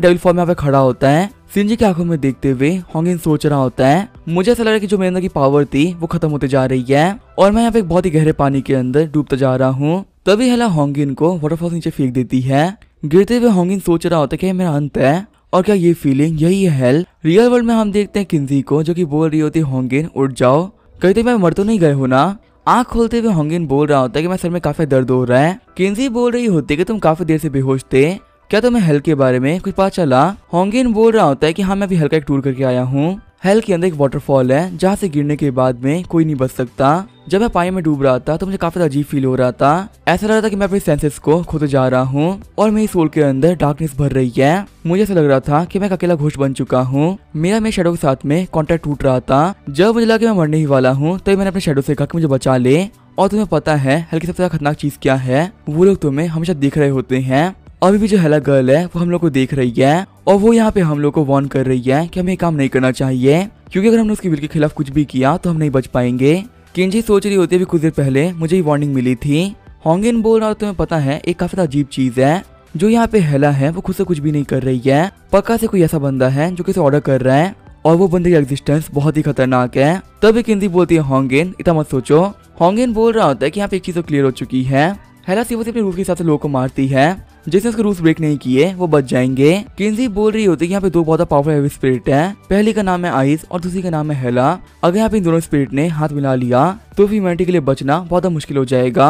डेविल फॉर्म में यहाँ पे खड़ा होता है। सिंजी की आंखों में देखते हुए होंगिन सोच रहा होता है मुझे ऐसा लग रहा है कि जो मेरे अंदर की पावर थी वो खत्म होते जा रही है और मैं यहाँ पे एक बहुत ही गहरे पानी के अंदर डूबता जा रहा हूँ। तभी हेला होंगिन को वाटरफॉल नीचे फेंक देती है। गिरते हुए होंगिन सोच रहा होता है कि मेरा अंत है और क्या ये फीलिंग यही है हेल। रियल वर्ल्ड में हम देखते हैं किंजी को, जो कि बोल रही होती है होंगिन उठ जाओ, कहते मैं मर तो नहीं गए हो ना। आंख खोलते हुए होंगिन बोल रहा होता है कि मैं सर में काफी दर्द हो रहा है। किंजी बोल रही होती है कि तुम काफी देर से बेहोश थे, क्या तुम्हें हेल के बारे में कुछ पता चला। होंगिन बोल रहा होता है कि हाँ मैं अभी हेल का एक टूर करके आया हूँ। हेल के अंदर एक वाटरफॉल है जहाँ से गिरने के बाद में कोई नहीं बच सकता। जब मैं पानी में डूब रहा था तो मुझे काफी अजीब फील हो रहा था, ऐसा लग रहा था कि मैं अपने सेंसेस को खोते जा रहा हूँ और मेरी सोल के अंदर डार्कनेस भर रही है। मुझे ऐसा लग रहा था कि मैं अकेला घोष बन चुका हूँ। मेरे शैडो के साथ में कॉन्टैक्ट टूट रहा था। जब मुझे लगा कि मैं मरने ही वाला हूँ तो मैंने अपने शैडो से कहा कि मुझे बचा ले। और तुम्हें पता है हेल की सबसे ज्यादा खतरनाक चीज क्या है, वो लोग तुम्हें हमेशा देख रहे होते हैं। अभी भी जो हेला गर्ल है वो हम लोग को देख रही है और वो यहाँ पे हम लोग को वार्न कर रही है कि हमें ये काम नहीं करना चाहिए, क्योंकि अगर हमने उसकी विल के खिलाफ कुछ भी किया तो हम नहीं बच पाएंगे। किंजी सोच रही होती है अभी कुछ देर पहले मुझे ये वार्निंग मिली थी। होंगिन बोल रहा तुम्हें पता है एक काफी अजीब चीज है, जो यहाँ पे हेला है वो खुद से कुछ भी नहीं कर रही है, पक्का से कोई ऐसा बंदा है जो किसी ऑर्डर कर रहा है और वो बंदे की एग्जिस्टेंस बहुत ही खतरनाक है। तभी किंजी बोलती है होंगिन इतना मत सोचो। होंगिन बोल रहा होता है कि यहाँ पे एक चीज तो क्लियर हो चुकी है, हेला सिर्फ अपने रूल के हिसाब से लोगों को मारती है, जिसने उसके रूल्स ब्रेक नहीं किए वो बच जाएंगे। किंजी बोल रही होती है कि यहाँ पे दो बहुत पावरफुल हेवी स्पिरिट है, पहली का नाम है आइस और दूसरी का नाम है हेला। अगर यहाँ पे इन दोनों स्पिरिट ने हाथ मिला लिया तो ह्यूमैनिटी के लिए बचना बहुत मुश्किल हो जाएगा।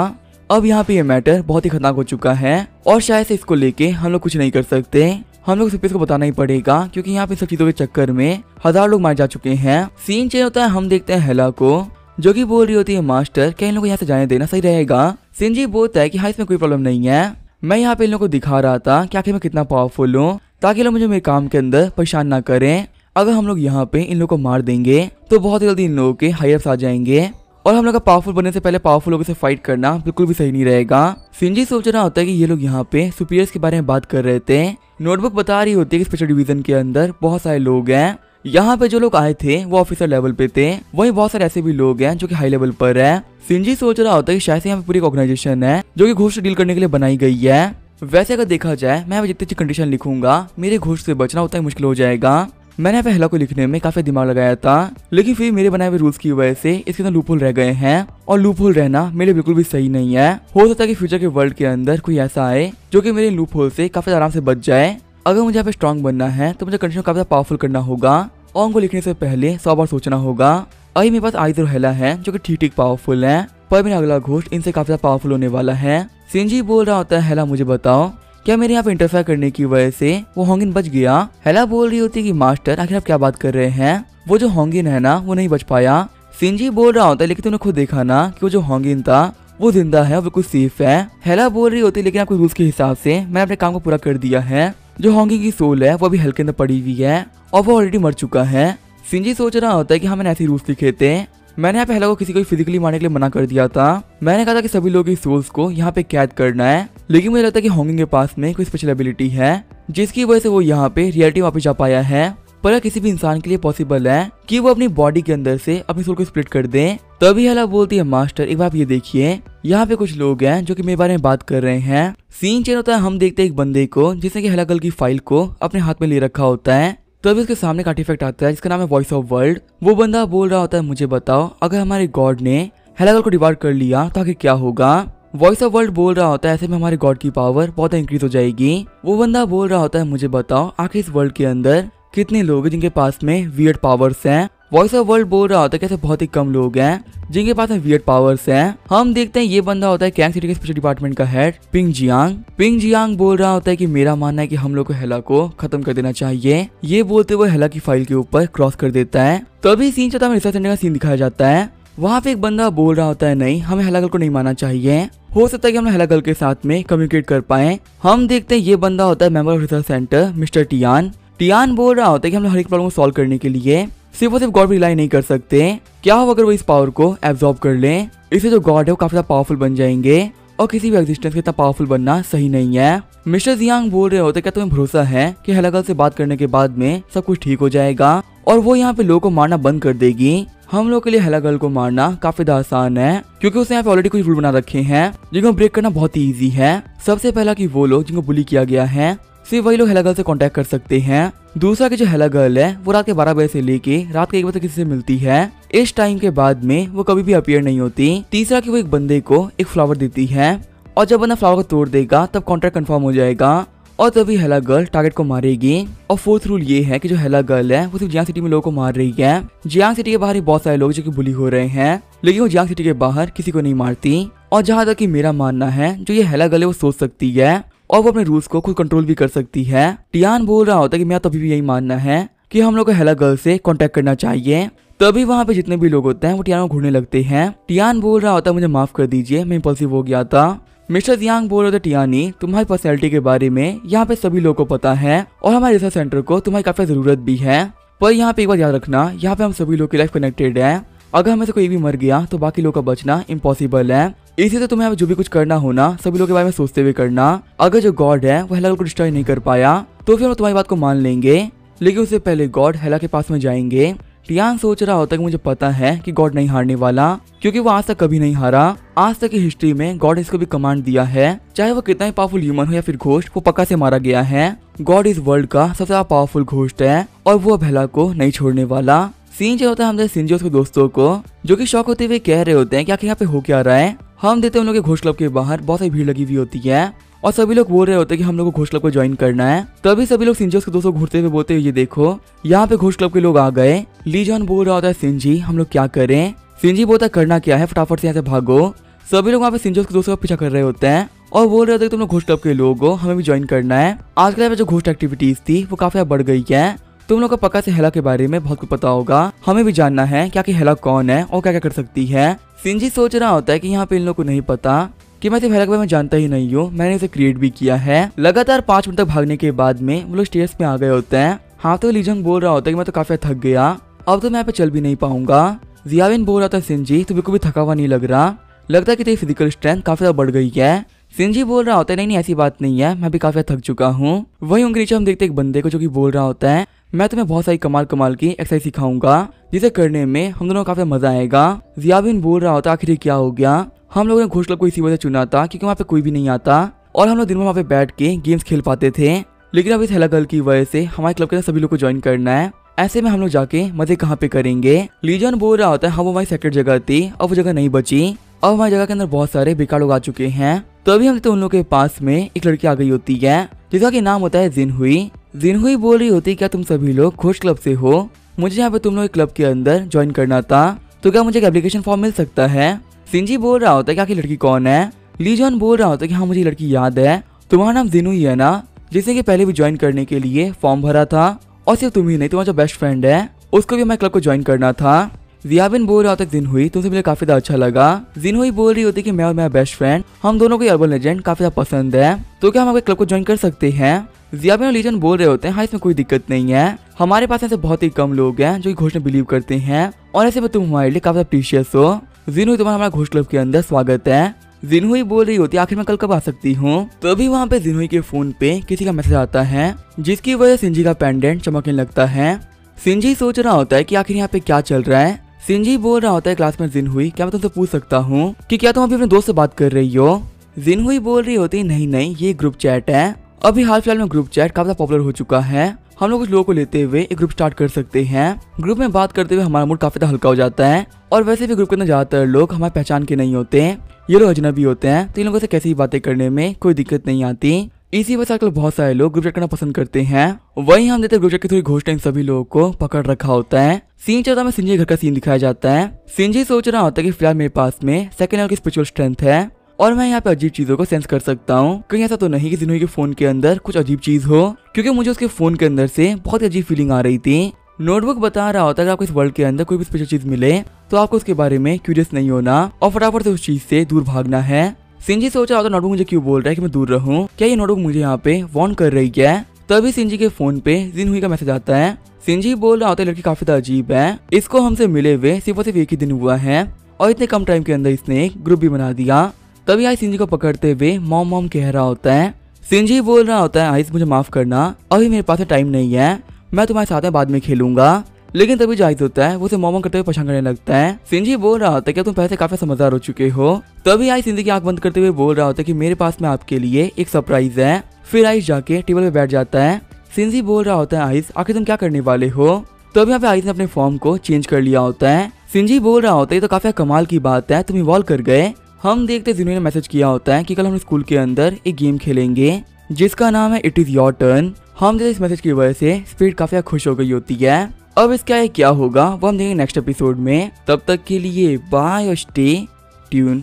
अब यहाँ पे ये मैटर बहुत ही खतरनाक हो चुका है और शायद से इसको लेके हम लोग कुछ नहीं कर सकते। हम लोग सिर्फ इसको बताना ही पड़ेगा, क्योंकि यहाँ पे सब चीजों के चक्कर में 1000 लोग मारे जा चुके हैं। सीन चेंज होता है, हम देखते हैं हेला को, जो कि बोल रही होती है मास्टर क्या इन लोगों को यहाँ से जाने देना सही रहेगा। सिंजी बोलता है कि हाँ इसमें कोई प्रॉब्लम नहीं है, मैं यहाँ पे इन लोगों को दिखा रहा था कि आखिर मैं कितना पावरफुल हूँ, ताकि लोग मुझे मेरे काम के अंदर परेशान ना करें। अगर हम लोग यहाँ पे इन लोगों को मार देंगे तो बहुत जल्दी इन लोगों के हायर आ जाएंगे और हम लोग का पावरफुल बनने से पहले पावरफुल लोगों से फाइट करना बिल्कुल भी सही नहीं रहेगा। सिंजी सोच रहा होता है कि ये लोग यहाँ पे सुपीरियर्स के बारे में बात कर रहे थे। नोटबुक बता रही होती है कि स्पेशल डिवीजन के अंदर बहुत सारे लोग हैं। यहाँ पे जो लोग आए थे वो ऑफिसर लेवल पे थे, वहीं बहुत सारे ऐसे भी लोग हैं जो कि हाई लेवल पर है। सिंजी सोच रहा होता है कि शायद से यहाँ पे पूरी ऑर्गेनाइजेशन है जो कि घोष से डील करने के लिए बनाई गई है। वैसे अगर देखा जाए मैं जितनी अच्छी कंडीशन लिखूंगा मेरे घोष से बचना उतना ही मुश्किल हो जाएगा। मैंने यहाँ पे हेला को लिखने में काफी दिमाग लगाया था, लेकिन फिर मेरे बनाए हुए रूल्स की वजह से इसके अंदर लूपहोल रह गए हैं और लूपहोल रहना मेरे बिल्कुल भी सही नहीं है। हो सकता है कि फ्यूचर के वर्ल्ड के अंदर कोई ऐसा आए जो कि मेरे लूपहोल से काफी आराम से बच जाए। अगर मुझे यहाँ पे स्ट्रॉन्ग बनना है तो मुझे कंडीशन काफी पावरफुल करना होगा और उनको लिखने से पहले 100 बार सोचना होगा। अभी मेरे पास आइज और हेला है जो कि ठीक ठीक पावरफुल है, पर मेरा अगला घोष इनसे काफी ज्यादा पावरफुल होने वाला है। सिंजी बोल रहा होता है हेला मुझे बताओ क्या मेरे यहाँ पे इंटरफेयर करने की वजह से वो होंगिन बच गया। हेला बोल रही होती है कि मास्टर आखिर आप क्या बात कर रहे हैं, वो जो होंगिन है ना वो नहीं बच पाया। सिंजी बोल रहा होता है लेकिन तुमने खुद देखा ना कि वो जो होंगिन था वो जिंदा है और बिल्कुल सेफ है। हेला बोल रही होती है लेकिन आपके रूल्स के हिसाब से मैंने अपने काम को पूरा कर दिया है। जो होंगिन की सोल है वो अभी हेल के अंदर पड़ी हुई है और वो ऑलरेडी मर चुका है। सिंजी सोच रहा होता है कि हाँ मैंने ऐसे रूल्स लिखे थे, मैंने यहाँ पे हेला को किसी को फिजिकली मारने के लिए मना कर दिया था। मैंने कहा था कि सभी लोगों की सोल्स को यहाँ पे कैद करना है, लेकिन मुझे लगता है कि होंगिन के पास में कोई स्पेशल एबिलिटी है जिसकी वजह से वो यहाँ पे रियलिटी वापस जा पाया है। पर किसी भी इंसान के लिए पॉसिबल है कि वो अपनी बॉडी के अंदर से अपनी सोल को स्प्लिट कर दे। तभी हेला बोलती है मास्टर एक बार ये देखिए यहाँ पे कुछ लोग हैं जो कि मेरे बारे में बात कर रहे हैं। सीन चेंज होता है, हम देखते हैं एक बंदे को जिसने कि हेला गर्ल की फाइल को अपने हाथ में ले रखा होता है। तभी उसके सामने का आर्टिफैक्ट आता है जिसका नाम है वॉइस ऑफ वर्ल्ड। वो बंदा बोल रहा होता है मुझे बताओ अगर हमारे गॉड ने हेला गर्ल को डिवाइड कर लिया तो आगे क्या होगा। वॉइस ऑफ वर्ल्ड बोल रहा होता है ऐसे में हमारे गॉड की पावर बहुत इंक्रीज हो जाएगी। वो बंदा बोल रहा होता है मुझे बताओ आखिर इस वर्ल्ड के अंदर कितने लोग हैं जिनके पास में वियर्ड पावर्स हैं। वॉइस ऑफ वर्ल्ड बोल रहा होता है कैसे बहुत ही कम लोग हैं जिनके पास में वियर्ड पावर्स हैं। हम देखते हैं ये बंदा होता है कैंग सिटी के स्पेशल डिपार्टमेंट का head ping Jiang. Ping Jiang बोल रहा होता है कि मेरा मानना है कि हम लोग को हेला को खत्म कर देना चाहिए। ये बोलते हुए हेला की फाइल के ऊपर क्रॉस कर देता है। तभी सीन चलता है रिसर्च सेंटर का सीन दिखाया जाता है। वहाँ पे एक बंदा बोल रहा होता है नहीं हमें हेला गर्ल को नहीं मानना चाहिए, हो सकता है कि हम हेला गर्ल के साथ में कम्युनिकेट कर पाए। हम देखते हैं ये बंदा होता है member of research centre mister Tian. Tian बोल रहा होता है कि हम लोग हर एक प्रॉब्लम को सॉल्व करने के लिए सिर्फ और सिर्फ गॉड पर रिलाई नहीं कर सकते। क्या हो अगर वो इस पावर को एब्जॉर्ब कर ले, इससे जो गॉड है वो काफी ज्यादा पावरफुल बन जाएंगे और किसी भी एग्जिस्टेंस के इतना पावरफुल बनना सही नहीं है। मिस्टर जियांग बोल रहे होते क्या तुम्हें भरोसा है कि हेलागल से बात करने के बाद में सब कुछ ठीक हो जाएगा और वो यहाँ पे लोगों को मारना बंद कर देगी। हम लोग के लिए हेलागल को मारना काफी ज्यादा आसान है क्योंकि उसने यहाँ पे ऑलरेडी कुछ रूल बना रखे हैं जिनको ब्रेक करना बहुत ही ईजी है। सबसे पहला कि वो लोग जिनको बुली किया गया है सिर्फ वही लोग हेलागल से कांटेक्ट कर सकते हैं। दूसरा कि जो हेलागल है वो रात के 12 बजे से लेके रात के 1 बजे तक किसी से मिलती है, इस टाइम के बाद में वो कभी भी अपीयर नहीं होती। तीसरा कि वो एक बंदे को एक फ्लावर देती है और जब बंदा फ्लावर को तोड़ देगा तब कॉन्ट्रैक्ट कंफर्म हो जाएगा और तभी हेलागल टारगेट को मारेगी। और फोर्थ रूल ये है कि जो हेलागल है वो सिर्फ जियांग सिटी में लोगों को मार रही है। जियांग सिटी के बाहर ही बहुत सारे लोग जो कि बुली हो रहे हैं, लेकिन वो जियांग सिटी के बाहर किसी को नहीं मारती। और जहाँ तक कि मेरा मानना है जो ये हेलागल है वो सोच सकती है और वो अपने रूल्स को खुद कंट्रोल भी कर सकती है। टियान बोल रहा होता है कि मेरा तभी भी यही मानना है कि हम लोग को हेलागल से कांटेक्ट करना चाहिए। तभी वहाँ पे जितने भी लोग होते हैं वो टियान को घूरने लगते हैं। टियान बोल रहा होता है मुझे माफ कर दीजिए, मैं इम्पल्सिव हो गया था। मिस्टर जियांग बोल रहे थे टियानी तुम्हारी पर्सनैलिटी के बारे में यहाँ पे सभी लोगों को पता है और हमारे रिसर्च सेंटर को तुम्हारी काफी जरूरत भी है, पर यहाँ पे एक बात याद रखना, यहाँ पे हम सभी लोग की लाइफ कनेक्टेड है। अगर हमें से कोई भी मर गया तो बाकी लोग का बचना इम्पॉसिबल है, इसी तुम्हें जो भी कुछ करना हो ना सभी लोगों के बारे में सोचते हुए करना। अगर जो गॉड है वो हेला को डिस्ट्रॉय नहीं कर पाया तो फिर हम तुम्हारी बात को मान लेंगे, लेकिन उससे पहले गॉड हेला के पास में जाएंगे। टियान सोच रहा होता है कि मुझे पता है कि गॉड नहीं हारने वाला क्योंकि वो आज तक कभी नहीं हारा। आज तक की हिस्ट्री में गॉड इसको भी कमांड दिया है, चाहे वो कितना ही पावरफुल ह्यूमन हो या फिर घोस्ट, वो पक्का से मारा गया है। गॉड इस वर्ल्ड का सबसे ज्यादा पावरफुल घोस्ट है और वो अब हेला को नहीं छोड़ने वाला। सीन जो होता है हम सिंजी उसके दोस्तों को जो कि शौक होते हुए कह रहे होते हैं कि आखिर यहाँ पे हो क्या रहा है। हम देते हैं उन लोगों के घोस्ट क्लब के बाहर बहुत सारी भीड़ लगी हुई होती है और सभी लोग बोल रहे होते हैं कि हम लोग को घोस्ट क्लब को ज्वाइन करना है। तभी सभी लोग सिंजी उसके दोस्तों को घूरते हुए बोलते हैं ये देखो यहाँ पे घोस्ट क्लब के लोग आ गए। ली जॉन बोल रहा होता है सिंजी हम लोग क्या करें। सिंजी बोलता है करना क्या है, फटाफट से यहाँ से भागो। सभी लोग वहाँ पे सिंजी उसके दोस्तों का पीछा कर रहे होते हैं और बोल रहे होते हैं तुम लोग घोस्ट क्लब के लोग हो, हमें भी ज्वाइन करना है। आजकल यहाँ पे जो घोस्ट एक्टिविटीज थी वो काफी बढ़ गई है। तुम लोग को पक्का से हेला के बारे में बहुत कुछ पता होगा, हमें भी जानना है क्या कि हेला कौन है और क्या क्या कर सकती है। सिंजी सोच रहा होता है कि यहाँ पे इन लोगों को नहीं पता कि मैं सिर्फ हेला के बारे में जानता ही नहीं हूँ, मैंने इसे क्रिएट भी किया है। लगातार 5 मिनट तक भागने के बाद में वो लोग स्टेयर्स पे आ गए होते हैं। हाँ तो लीजंग बोल रहा होता है कि मैं तो काफी थक गया, अब तो मैं यहाँ पे चल भी नहीं पाऊंगा। जियाविन बोल रहा था सिंजी तो बिल्कुल भी थका हुआ नहीं लग रहा, लगता है कि तेरी फिजिकल स्ट्रेंथ काफी ज्यादा बढ़ गई है। सिंजी बोल रहा होता है नहीं नहीं ऐसी बात नहीं है, मैं भी काफी थक चुका हूँ। वहीं उनके नीचे हम देखते एक बंदे को जो कि बोल रहा होता है मैं तुम्हें बहुत सारी कमाल कमाल की एक्सरसाइज सिखाऊंगा जिसे करने में हम दोनों को काफी मजा आएगा। जियाविन बोल रहा होता आखिर क्या हो गया, हम लोगों ने घोस्ट क्लब को इसी वजह चुना था क्योंकि वहाँ पे कोई भी नहीं आता और हम लोग दिन में वहाँ पे बैठ के गेम्स खेल पाते थे, लेकिन अब इस हेला गर्ल की वजह से हमारे क्लब के सभी लोग को ज्वाइन करना है, ऐसे में हम लोग जाके मजे कहाँ पे करेंगे। लीजन बोल रहा होता है हाँ वो हमारी सेक्रेट जगह थी और वो जगह नहीं बची, अब हमारी जगह के अंदर बहुत सारे बेकार लोग आ चुके हैं। तभी हम तो उन लोगों के पास में एक लड़की आ गई होती है जिसका कि नाम होता है जिनहुई। जिनहुई बोल रही होती क्या तुम सभी लोग घोस्ट क्लब से हो, मुझे यहाँ पे तुम लोग क्लब के अंदर ज्वाइन करना था, तो क्या मुझे एक एप्लीकेशन फॉर्म मिल सकता है। सिंजी बोल रहा होता है क्या लड़की कौन है। लीजॉन बोल रहा होता है कि हाँ मुझे लड़की याद है, तुम्हारा नाम जिनहुई है ना, जिसने कि पहले भी ज्वाइन करने के लिए फॉर्म भरा था और सिर्फ तुम ही नहीं तुम्हारा जो बेस्ट फ्रेंड है उसको भी हमारे क्लब को ज्वाइन करना था। जियाबिन बोल रहा होता है जिनहुई तुमसे मुझे काफी ज्यादा अच्छा लगा। जिनहुई बोल रही होती कि मैं और मेरा बेस्ट फ्रेंड हम दोनों को अर्बन लेजेंड काफी ज्यादा पसंद है, तो क्या हम आपके क्लब को ज्वाइन कर सकते हैं। जियाबिन और लीजन बोल रहे होते हैं हाँ इसमें कोई दिक्कत नहीं है, हमारे पास ऐसे बहुत ही कम लोग हैं जो घोस्ट में बिलीव करते हैं और ऐसे में तुम हमारे लिए काफी प्रीशियस हो। जिनहुई तुम्हारा हमारा घोस्ट क्लब के अंदर स्वागत है। जिनहुई बोल रही होती आखिर मैं कल कब आ सकती हूँ। तभी वहाँ पे जिनहुई के फोन पे किसी का मैसेज आता है जिसकी वजह सिंजी का पेंडेंट चमकने लगता है। सिंजी सोच रहा होता है कि आखिर यहाँ पे क्या चल रहा है। सिंजी बोल रहा होता है क्लास में जिनहुई क्या मैं तुमसे पूछ सकता हूँ कि क्या तुम अभी अपने दोस्त से बात कर रही हो। जिनहुई बोल रही होती नहीं नहीं ये ग्रुप चैट है, अभी हाल फिलहाल में ग्रुप चैट काफी पॉपुलर हो चुका है, हम लोग कुछ लोगों को लेते हुए एक ग्रुप स्टार्ट कर सकते हैं। ग्रुप में बात करते हुए हमारा मूड काफी हल्का हो जाता है और वैसे भी ग्रुप के अंदर ज्यादातर लोग हमारे पहचान के नहीं होते, ये लोग अजनबी होते हैं, तो इन लोगों से कैसी बातें करने में कोई दिक्कत नहीं आती। इसी वजह से आजकल बहुत सारे लोग ग्रुप चैट करना पसंद करते हैं। वहीं हम देते ग्रुप चैट के थ्रू घोस्ट इन सभी लोगों को पकड़ रखा होता है। सीन चलता में सिंजी घर का सीन दिखाया जाता है। सिंजी सोच रहा होता है कि फिलहाल मेरे पास में सेकंड लेवल की स्पिरिचुअल स्ट्रेंथ है और मैं यहाँ पे अजीब चीजों को सेंस कर सकता हूँ। कहीं ऐसा तो नहीं कि जिन्होंने के फोन के अंदर कुछ अजीब चीज हो, क्योंकि मुझे उसके फोन के अंदर से बहुत अजीब फीलिंग आ रही थी। नोटबुक बता रहा होता है कि आपको इस वर्ल्ड के अंदर कोई भी स्पेशल चीज मिले तो आपको उसके बारे में क्यूरियस नहीं होना और फटाफट से उस चीज से दूर भागना है। सिंजी सोच रहा होता नोटबुक मुझे क्यों बोल रहा है कि मैं दूर रहूं, क्या ये नोटबुक मुझे यहाँ पे वार्न कर रही है। तभी सिंजी के फोन पे जिनहुई का मैसेज आता है। सिंजी बोल रहा होता है लड़की काफी ज्यादा अजीब है, इसको हमसे मिले हुए सिर्फ और सिर्फ एक ही दिन हुआ है और इतने कम टाइम के अंदर इसने एक ग्रुप भी बना दिया। तभी आइस सिंजी को पकड़ते हुए मॉम मॉम कह रहा होता है। सिंजी बोल रहा होता है आइस मुझे माफ करना, अभी मेरे पास टाइम नहीं है, मैं तुम्हारे साथ में बाद में खेलूंगा। लेकिन तभी जाहिद होता है वो उसे मॉम करते हुए परेशान करने लगता है। सिंजी बोल रहा होता है कि तुम पहले से काफी समझदार हो चुके हो। तभी आइस सिंजी की आंख बंद करते हुए बोल रहा होता है कि मेरे पास में आपके लिए एक सरप्राइज है। फिर आइस जाके टेबल पे बैठ जाता है। सिंजी बोल रहा होता है आइस आखिर तुम क्या करने वाले हो। तभी यहाँ पे आइस ने अपने फॉर्म को चेंज कर लिया होता है। सिंजी बोल रहा होता है ये तो काफी कमाल की बात है, तुम इवॉल्व कर गए। हम देखते जिन्होंने मैसेज किया होता है कि कल हम स्कूल के अंदर एक गेम खेलेंगे जिसका नाम है इट इज योर टर्न। हम जैसे इस मैसेज की वजह से स्पीड काफी खुश हो गई होती है। अब इसका क्या होगा वो हम देखेंगे नेक्स्ट एपिसोड में। तब तक के लिए बाय और स्टे ट्यून।